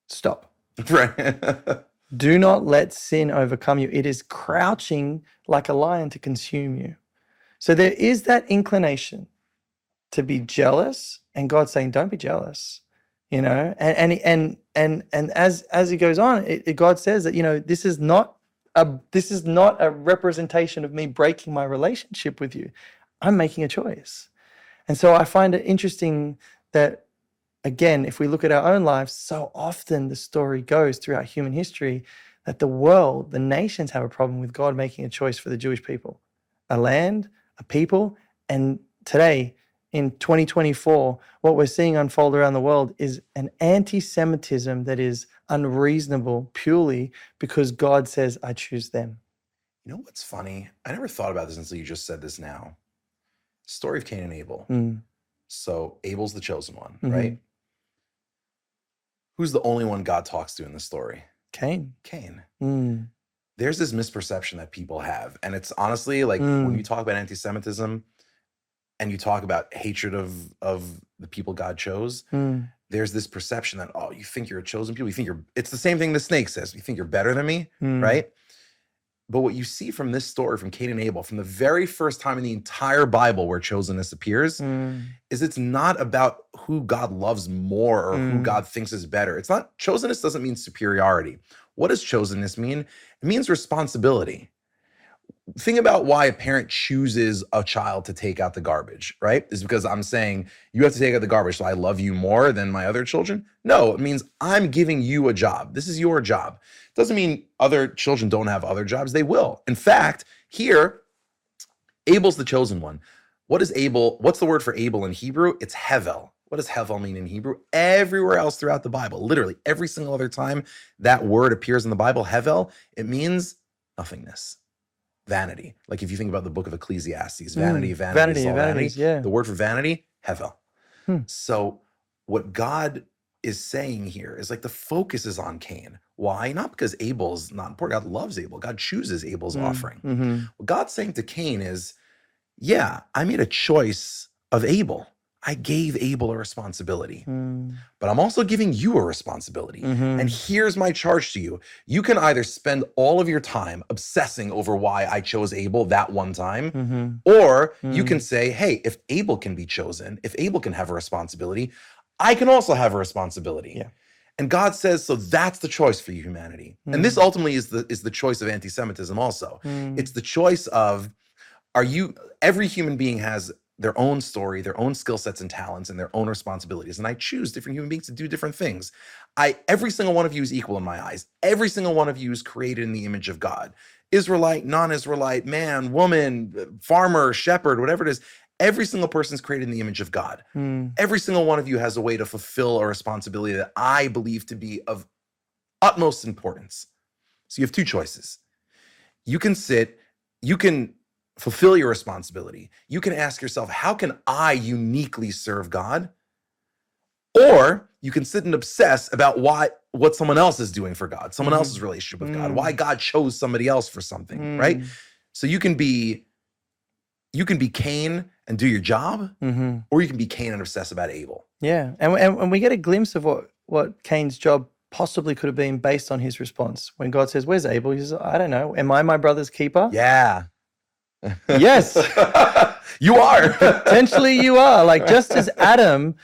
stop.
Right.
Do not let sin overcome you. It is crouching like a lion to consume you. So there is that inclination to be jealous, and God's saying, don't be jealous. And as he goes on, God says that, this is not a representation of me breaking my relationship with you. I'm making a choice. And so I find it interesting that, again, if we look at our own lives, so often the story goes throughout human history that the world, the nations have a problem with God making a choice for the Jewish people, a land, a people. And today, in 2024, what we're seeing unfold around the world is an anti-Semitism that is unreasonable purely because God says, I choose them.
You know what's funny? I never thought about this until you just said this now. Story of Cain and Abel. So Abel's the chosen one, right? Who's the only one God talks to in the story?
Cain.
There's this misperception that people have. And it's honestly like when you talk about anti-Semitism and you talk about hatred of the people God chose, there's this perception that, oh, you think you're a chosen people. You think it's the same thing the snake says. You think you're better than me, right? But what you see from this story, from Cain and Abel, from the very first time in the entire Bible where chosenness appears, is it's not about who God loves more or who God thinks is better. It's not, chosenness doesn't mean superiority. What does chosenness mean? It means responsibility. Think about why a parent chooses a child to take out the garbage, right? Is because I'm saying you have to take out the garbage, so I love you more than my other children? No, it means I'm giving you a job. This is your job. Doesn't mean other children don't have other jobs. They will. In fact, here, Abel's the chosen one. What is Abel? What's the word for Abel in Hebrew? It's Hevel. What does Hevel mean in Hebrew? Everywhere else throughout the Bible, literally every single other time that word appears in the Bible, Hevel, it means nothingness. Vanity. Like if you think about the book of Ecclesiastes, vanity, vanity, vanity.
Yeah.
The word for vanity, Hevel.
Hmm.
So what God is saying here is like the focus is on Cain. Why? Not because Abel's not important. God loves Abel. God chooses Abel's offering.
Mm-hmm.
What God's saying to Cain is, yeah, I made a choice of Abel. I gave Abel a responsibility, but I'm also giving you a responsibility.
Mm-hmm.
And here's my charge to you. You can either spend all of your time obsessing over why I chose Abel that one time,
Mm-hmm.
or you can say, hey, if Abel can be chosen, if Abel can have a responsibility, I can also have a responsibility.
Yeah.
And God says, so that's the choice for you, humanity. And this ultimately is the choice of anti-Semitism also. It's the choice of, every human being has their own story, their own skill sets and talents, and their own responsibilities. And I choose different human beings to do different things. Every single one of you is equal in my eyes. Every single one of you is created in the image of God. Israelite, non-Israelite, man, woman, farmer, shepherd, whatever it is. Every single person is created in the image of God. Every single one of you has a way to fulfill a responsibility that I believe to be of utmost importance. So you have two choices. You can fulfill your responsibility. You can ask yourself, how can I uniquely serve God? Or you can sit and obsess about what someone else is doing for God, someone else's relationship with God, why God chose somebody else for something, right? So you can be Cain and do your job, or you can be Cain and obsess about Abel.
Yeah, and we get a glimpse of what Cain's job possibly could have been based on his response. When God says, "Where's Abel?" He says, "I don't know. Am I my brother's keeper?"
Yeah.
Yes.
You are.
Potentially you are. Like, just as Adam,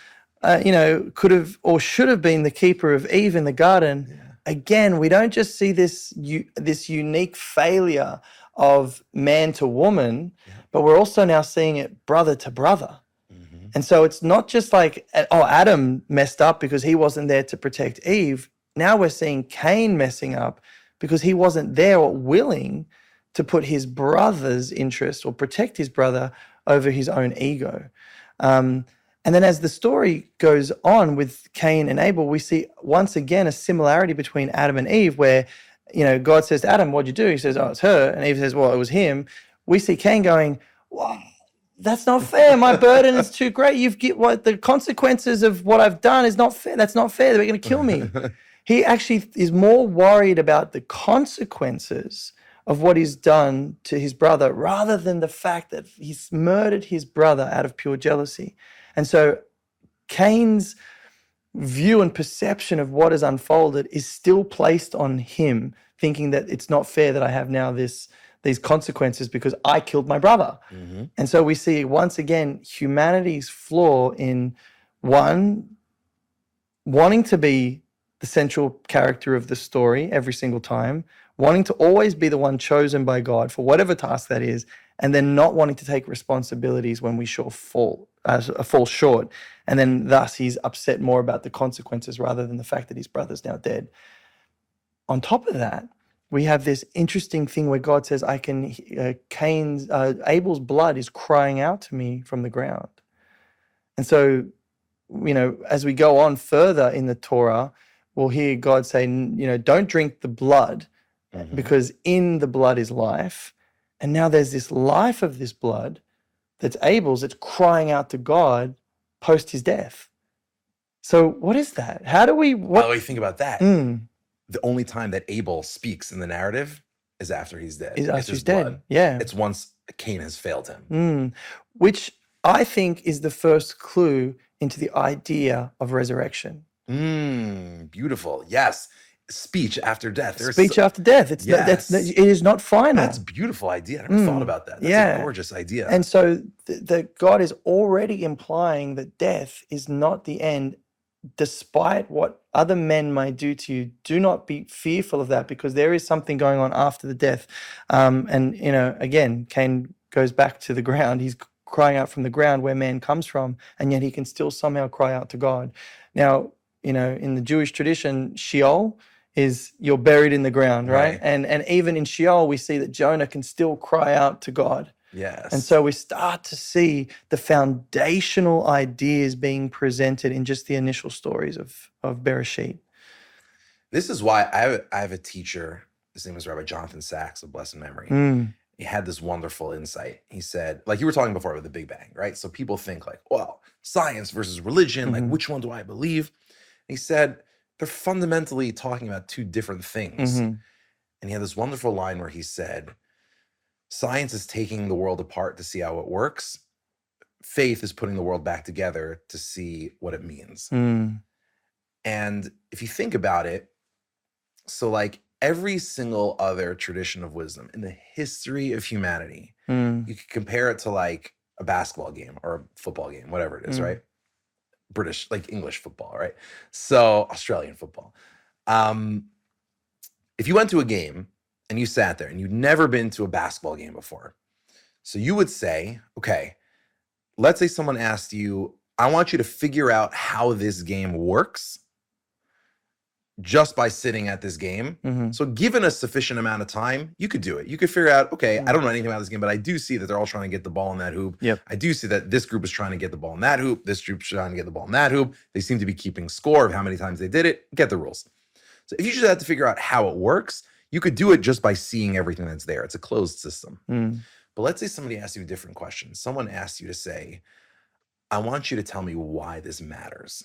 could have or should have been the keeper of Eve in the garden.
Yeah.
Again, we don't just see this unique failure of man to woman, but we're also now seeing it brother to brother. And so it's not just like, oh, Adam messed up because he wasn't there to protect Eve. Now we're seeing Cain messing up because he wasn't there or willing to put his brother's interest or protect his brother over his own ego. And then as the story goes on with Cain and Abel, we see once again a similarity between Adam and Eve where, God says to Adam, "What'd you do?" He says, "Oh, it's her." And Eve says, "Well, it was him." We see Cain going, "Wow, that's not fair. My burden is too great. The consequences of what I've done is not fair. That's not fair. They're going to kill me." He actually is more worried about the consequences of what he's done to his brother rather than the fact that he's murdered his brother out of pure jealousy. And so Cain's view and perception of what has unfolded is still placed on him, thinking that it's not fair that I have now these consequences because I killed my brother. And so we see once again humanity's flaw in one, wanting to be the central character of the story every single time, wanting to always be the one chosen by God for whatever task that is, and then not wanting to take responsibilities when we fall short. And then thus he's upset more about the consequences rather than the fact that his brother's now dead. On top of that, we have this interesting thing where God says, Abel's blood is crying out to me from the ground. And so, as we go on further in the Torah, we'll hear God say, don't drink the blood because in the blood is life. And now there's this life of this blood that's Abel's, it's crying out to God post his death. So what is that? How do we...
By the way, think about that. The only time that Abel speaks in the narrative is after he's dead.
Is
it's
after
his
he's dead.
blood.
Yeah.
It's once Cain has failed him.
Which I think is the first clue into the idea of resurrection.
Beautiful. Yes. Speech after death.
Speech after death. It is not final.
That's a beautiful idea. I never thought about that. That's a gorgeous idea.
And so God is already implying that death is not the end. Despite what other men might do to you, do not be fearful of that because there is something going on after the death. Again, Cain goes back to the ground. He's crying out from the ground where man comes from, and yet he can still somehow cry out to God. Now, in the Jewish tradition, Sheol is you're buried in the ground, right? And even in Sheol, we see that Jonah can still cry out to God.
Yes.
And so we start to see the foundational ideas being presented in just the initial stories of Bereshit.
This is why I have a teacher, his name is Rabbi Jonathan Sachs of blessed memory. he had this wonderful insight. He said, like you were talking before with the Big Bang, right? So people think like, well, science versus religion, like which one do I believe? And he said, they're fundamentally talking about two different things.
Mhm.
And he had this wonderful line where he said, science is taking the world apart to see how it works. Faith is putting the world back together to see what it means.
Mm.
And if you think about it, so like every single other tradition of wisdom in the history of humanity,
Mm.
you could compare it to like a basketball game or a football game, whatever it is,
Mm.
right? British, like English football, right? So Australian football. If you went to a game and you sat there and you'd never been to a basketball game before, so you would say, okay, let's say someone asked you, I want you to figure out how this game works just by sitting at this game.
Mhm.
So given a sufficient amount of time, you could do it. You could figure out, okay, I don't know anything about this game, but I do see that they're all trying to get the ball in that hoop.
Yep.
I do see that this group is trying to get the ball in that hoop. This group's trying to get the ball in that hoop. They seem to be keeping score of how many times they did it. Get the rules. So if you just had to figure out how it works, you could do it just by seeing everything that's there. It's a closed system.
Mm.
But let's say somebody asks you a different question. Someone asks you to say, I want you to tell me why this matters.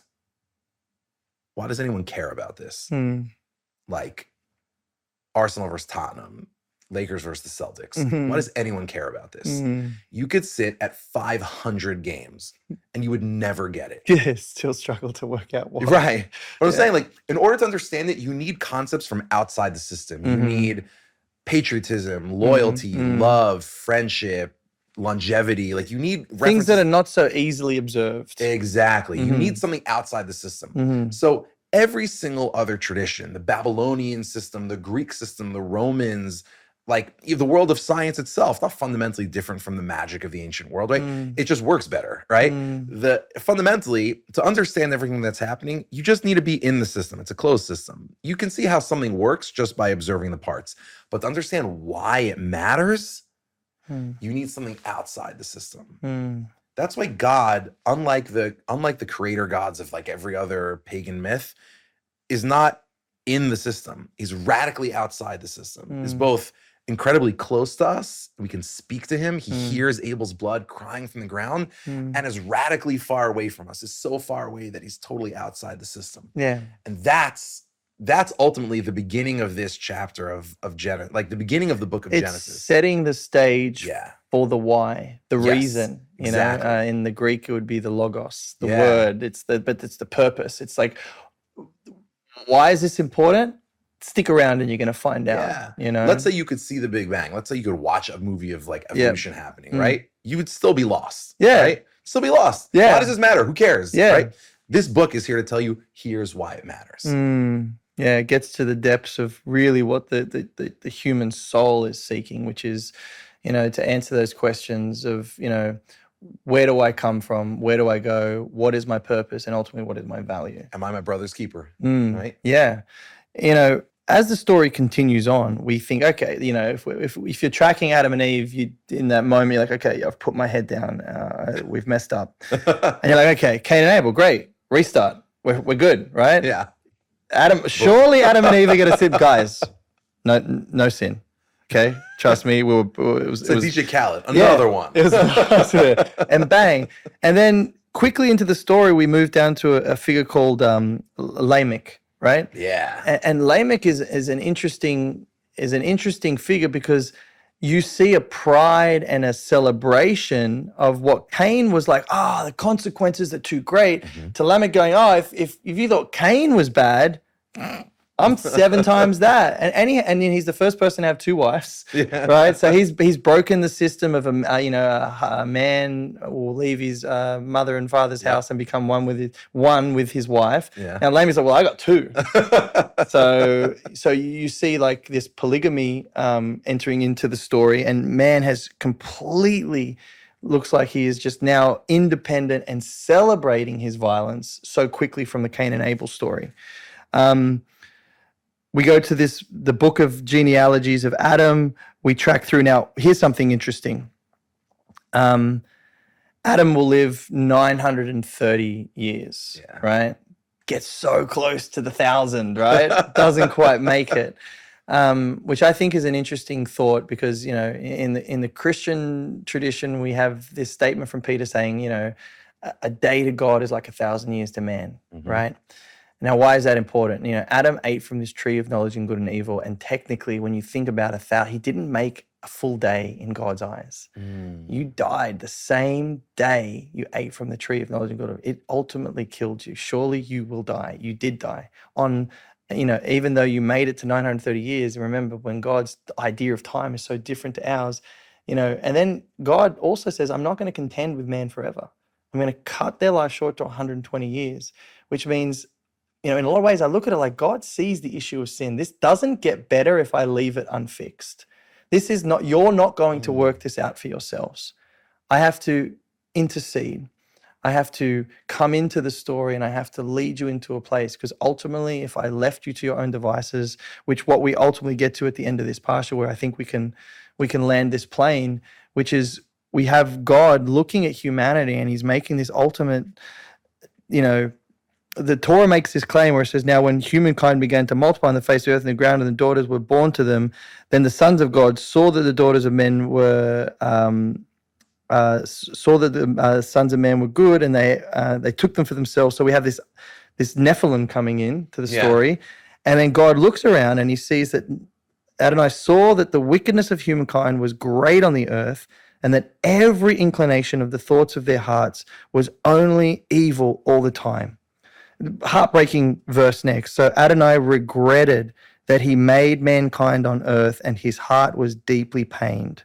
Why does anyone care about this?
Mm.
Like Arsenal versus Tottenham, Lakers versus the Celtics.
Mhm.
Why does anyone care about this?
Mm.
You could sit at 500 games and you would never get it.
Yeah, still struggle to work out why.
Right. But I'm
Yeah.
saying, like, in order to understand it, you need concepts from outside the system. You
Mhm.
need patriotism, loyalty,
Mhm.
love, friendship, longevity. Like, you need
Things that
references-
are not so easily observed.
Exactly. You
Mhm.
need something outside the system.
Mhm.
So every single other tradition, the Babylonian system, the Greek system, the Romans, like the world of science itself, not fundamentally different from the magic of the ancient world, right?
Mm.
It just works better, right?
Mm.
Fundamentally, to understand everything that's happening, you just need to be in the system. It's a closed system. You can see how something works just by observing the parts. But to understand why it matters,
Mm.
you need something outside the system.
Mm.
That's why God, unlike the creator gods of like every other pagan myth, is not in the system. He's radically outside the system. He's
Mm.
both incredibly close to us. We can speak to him. He
Mm.
hears Abel's blood crying from the ground,
Mm.
and is radically far away from us. Is so far away that he's totally outside the system.
Yeah.
And that's ultimately the beginning of this chapter of Genesis, like the beginning of the book of
It's
Genesis.
setting the stage
Yeah.
for the why, the
Yes,
reason. You
exactly.
know, in the Greek it would be the logos, the
Yeah.
word. It's the purpose. It's like, why is this important? Stick around and you're going to find out.
Yeah.
You know,
Let's say you could see the Big Bang. Let's say you could watch a movie of like
Yeah.
evolution happening,
Mm.
right? You would still be lost.
Yeah.
Right? Still be lost.
Yeah.
Why does this matter? Who cares?
Yeah.
Right? This book is here to tell you here's why it matters.
Yeah, it gets to the depths of really what the human soul is seeking, which is, you know, to answer those questions of, you know, where do I come from? Where do I go? What is my purpose? And ultimately, what is my value?
Am I my brother's keeper?
Mm,
Right?
Yeah. You know, as the story continues on, we think, okay, you know, if you're tracking Adam and Eve, you in that moment, you're like, okay, I've put my head down. We've messed up. And you're like, okay, Cain and Abel, great. Restart. We're good, right?
Yeah.
Surely Adam and Eve are going to sit, guys. No sin. Okay, trust me. It was
It's like DJ Khaled,
yeah,
another one.
It was and bang, and then quickly into the story, we move down to a figure called Lamech, right?
Yeah.
And Lamech is an interesting figure because you see a pride and a celebration of what Cain was like. Oh, the consequences are too great.
Mhm.
To Lamech going, oh, if you thought Cain was bad, I'm 7 times that. And then he's the first person to have 2 wives,
Yeah.
right? So he's broken the system of a man will leave his mother and father's
Yeah.
house and become one with his wife.
Yeah.
Now Lamech's like, well, I got 2. So you see like this polygamy entering into the story, and man has completely looks like he is just now independent and celebrating his violence so quickly from the Cain and Abel story. We go to the book of genealogies of Adam. We track through. Now, here's something interesting. Adam will live 930 years,
Yeah.
right? Gets so close to the 1,000, right? Doesn't quite make it. which I think is an interesting thought because, you know, in the Christian tradition, we have this statement from Peter saying, you know, a day to God is like 1,000 years to man, right? Now, why is that important? You know, Adam ate from this tree of knowledge and good and evil, and technically, when you think about he didn't make a full day in God's eyes. You died the same day you ate from the tree of knowledge and good and evil. It ultimately killed you. Surely you will die. You did die. You know, even though you made it to 930 years, remember when God's idea of time is so different to ours, you know, and then God also says, I'm not going to contend with man forever. I'm going to cut their life short to 120 years, which means, you know, in a lot of ways, I look at it like God sees the issue of sin. This doesn't get better if I leave it unfixed. This is not, you're not going to work this out for yourselves. I have to intercede. I have to come into the story and I have to lead you into a place, because ultimately, if I left you to your own devices, which what we ultimately get to at the end of this pasture, where I think we can land this plane, which is we have God looking at humanity and he's making this ultimate, you know, the Torah makes this claim where it says, now when humankind began to multiply on the face of the earth and the ground and the daughters were born to them, then the sons of God saw that the daughters of men were saw that the sons of man were good, and they took them for themselves. So we have this Nephilim coming in to the story, and then God looks around and he sees that Adonai saw that the wickedness of humankind was great on the earth, and that every inclination of the thoughts of their hearts was only evil all the time. Heartbreaking verse next. So Adonai regretted that he made mankind on earth, and his heart was deeply pained.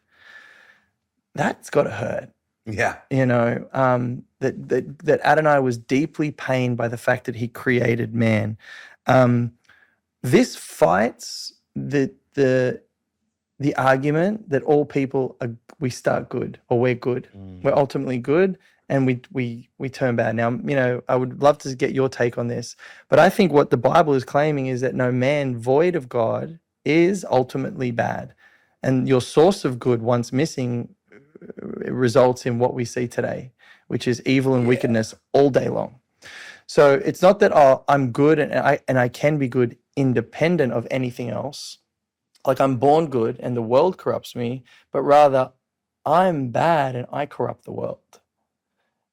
That's got to hurt.
Yeah.
You know, that Adonai was deeply pained by the fact that he created man. This fights the argument that all people we start good, or we're good. We're ultimately good, and we turn bad. Now, you know, I would love to get your take on this, but I think what the Bible is claiming is that no, man void of God is ultimately bad, and your source of good, once missing, results in what we see today, which is evil and wickedness all day long. So it's not that, oh, I'm good and I can be good independent of anything else, like I'm born good and the world corrupts me, but rather I'm bad and I corrupt the world.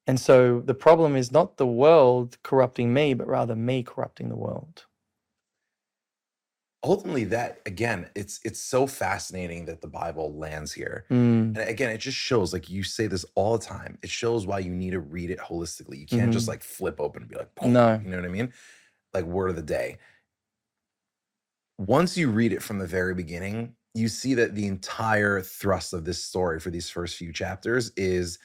And so the problem is not the world corrupting me, but rather me corrupting the world.
Ultimately, that, again, it's so fascinating that the Bible lands here. And again, it just shows, like you say this all the time, it shows why you need to read it holistically. You can't just like flip open and be like, boom,
No.
you know what I mean? Like word of the day. Once you read it from the very beginning, you see that the entire thrust of this story for these first few chapters is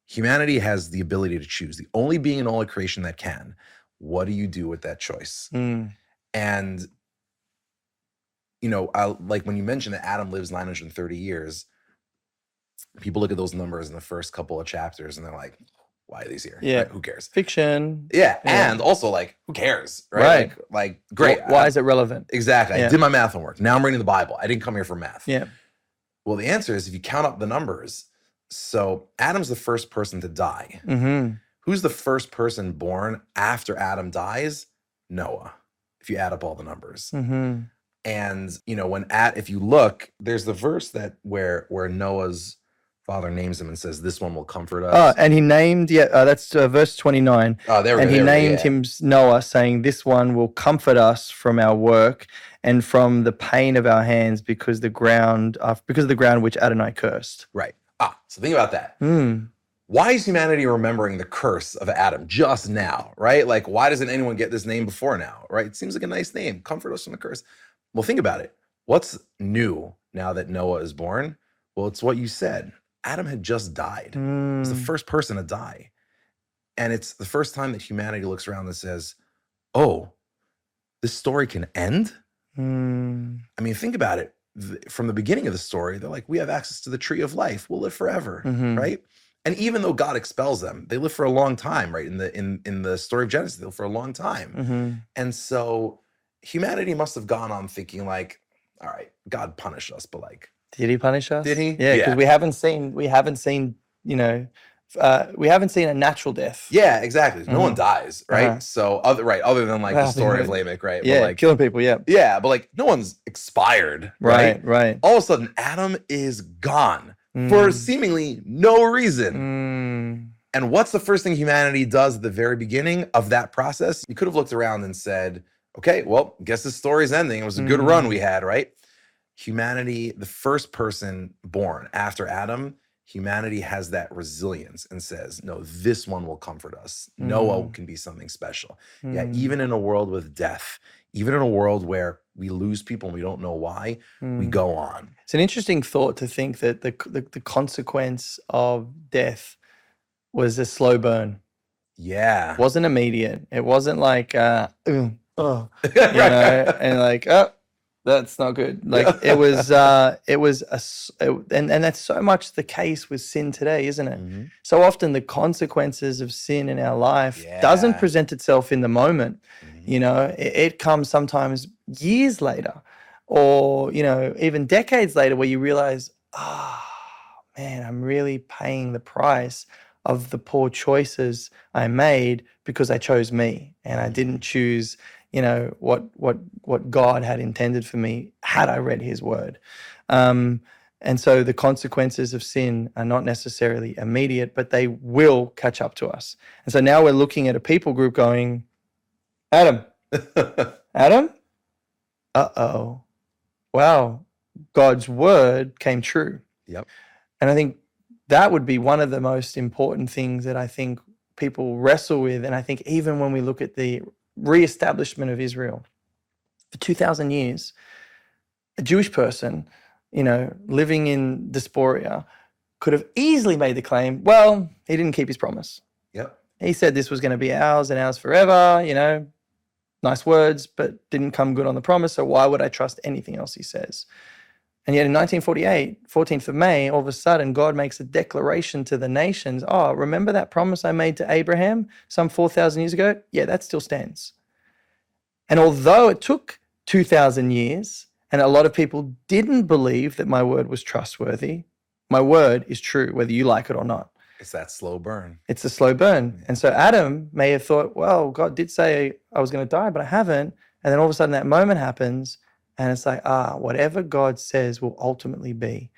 humanity has the ability to choose. The only being in all of creation that can. What do you do with that choice? And you know, like when you mentioned that Adam lives 930 years, people look at those numbers in the first couple of chapters and they're like, why are these here?
Yeah.
Like, who cares?
Fiction.
Yeah. And also, like, who cares? Right. Like great.
Why is it relevant?
Exactly. I did my math homework. Now I'm reading the Bible. I didn't come here for math.
Yeah.
Well, the answer is if you count up the numbers. So Adam's the first person to die. Who's the first person born after Adam dies? Noah, if you add up all the numbers. And, you know, if you look, there's the verse that where Noah's father names him and says, this one will comfort us.
Oh, and he named, that's verse 29.
Oh, there we go.
And he named him Noah, saying, this one will comfort us from our work and from the pain of our hands because of the ground which Adonai cursed.
Right. So think about that. Why is humanity remembering the curse of Adam just now, right? Like, why doesn't anyone get this name before now, right? It seems like a nice name. Comfort us from the curse. Well, think about it. What's new now that Noah is born? Well, it's what you said. Adam had just died. He was the first person to die. And it's the first time that humanity looks around and says, oh, this story can end? I mean, think about it. From the beginning of the story, they're like, we have access to the tree of life. We'll live forever, right? And even though God expels them, they live for a long time, right? In the story of Genesis, they live for a long time. And so humanity must have gone on thinking like, all right, God punished us, but like,
did he punish us?
Did he?
Yeah, because we haven't seen, you know, We haven't seen a natural death.
Yeah, exactly. No one
Mhm.
dies, right?
Uh-huh.
So other than like the
Well,
story of
yeah.
Lamech, right?
Yeah,
But like,
killing people. Yeah.
yeah, but like no one's expired, right?
Right.
All of a sudden, Adam is gone for
Mm.
seemingly no reason.
Mm.
And what's the first thing humanity does at the very beginning of that process? You could have looked around and said, okay, well, guess this story's ending. It was a good run we had, right? Humanity, the first person born after Adam, humanity has that resilience and says, no, this one will comfort us. Noah can be something special. Yeah, even in a world with death, even in a world where we lose people and we don't know why, we go on.
It's an interesting thought to think that the consequence of death was a slow burn.
Yeah.
It wasn't immediate. It wasn't like, you know, and like, oh, that's not good. Like it was and that's so much the case with sin today, isn't it?
Mhm.
So often the consequences of sin in our life doesn't
Yeah.
present itself in the moment.
Mhm.
You know, it comes sometimes years later, or you know, even decades later, where you realize, man, I'm really paying the price of the poor choices I made because I chose me and I didn't choose, you know, what God had intended for me had I read His Word. And so the consequences of sin are not necessarily immediate, but they will catch up to us. And so now we're looking at a people group going, Adam, uh-oh, wow, God's word came true.
Yep.
And I think that would be one of the most important things that I think people wrestle with. And I think even when we look at the reestablishment of Israel, for 2,000 years, a Jewish person, you know, living in Diaspora could have easily made the claim, well, he didn't keep his promise.
Yep.
He said this was going to be ours and ours forever, you know, nice words, but didn't come good on the promise. So why would I trust anything else he says? And yet in 1948, 14th of May, all of a sudden, God makes a declaration to the nations. Oh, remember that promise I made to Abraham some 4,000 years ago? Yeah, that still stands. And although it took 2,000 years and a lot of people didn't believe that my word was trustworthy, my word is true, whether you like it or not.
It's that slow burn.
It's a slow burn. And so Adam may have thought, well, God did say I was going to die, but I haven't. And then all of a sudden that moment happens. And it's like, whatever God says will ultimately be.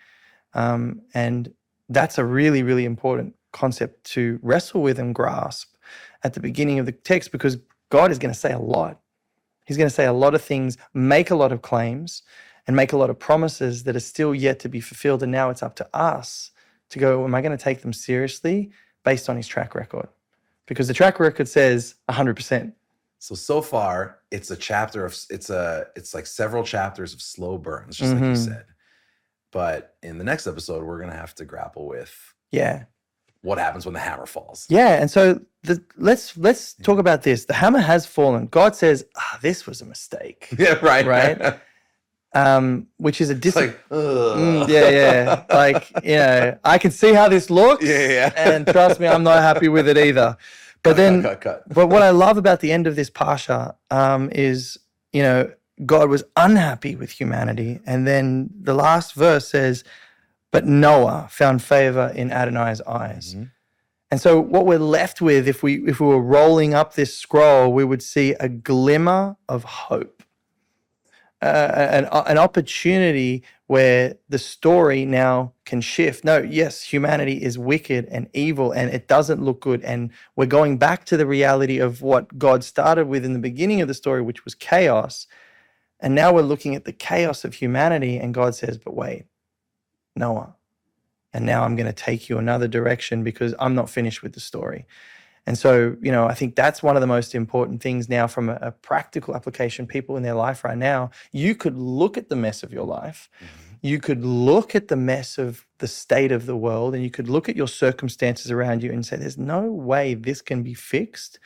And that's a really, really important concept to wrestle with and grasp at the beginning of the text, because God is going to say a lot. He's going to say a lot of things, make a lot of claims, and make a lot of promises that are still yet to be fulfilled. And now it's up to us to go, am I going to take them seriously based on his track record? Because the track record says 100%.
So far, it's a chapter of it's like several chapters of slow burns, just like you said. But in the next episode, we're gonna have to grapple with what happens when the hammer falls.
Yeah, and so let's talk about this. The hammer has fallen. God says, this was a mistake.
Yeah, right.
Which is a
like,
like, you know, I can see how this looks.
Yeah.
And trust me, I'm not happy with it either. But
cut.
But what I love about the end of this Parsha is, you know, God was unhappy with humanity. And then the last verse says, but Noah found favor in Adonai's eyes. Mm-hmm. And so what we're left with, if we were rolling up this scroll, we would see a glimmer of hope, an opportunity where the story now can shift. No, yes, humanity is wicked and evil and it doesn't look good. And we're going back to the reality of what God started with in the beginning of the story, which was chaos. And now we're looking at the chaos of humanity, and God says, but wait, Noah, and now I'm going to take you another direction because I'm not finished with the story. And so, you know, I think that's one of the most important things now from a practical application. People in their life right now, you could look at the mess of your life. Mm-hmm. You could look at the mess of the state of the world, and you could look at your circumstances around you and say, there's no way this can be fixed.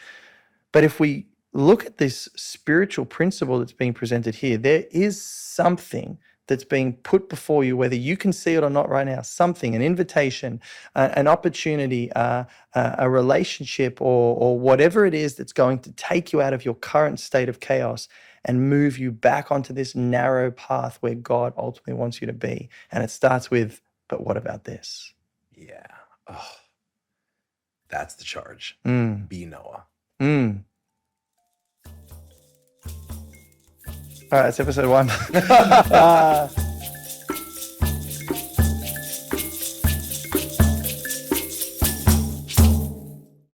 But if we look at this spiritual principle that's being presented here, there is something that's being put before you, whether you can see it or not right now, something, an invitation, an opportunity, a relationship, or whatever it is that's going to take you out of your current state of chaos and move you back onto this narrow path where God ultimately wants you to be. And it starts with, but what about this?
Yeah. Oh. That's the charge.
Mm.
Be Noah.
Mm. All right, that's episode 1.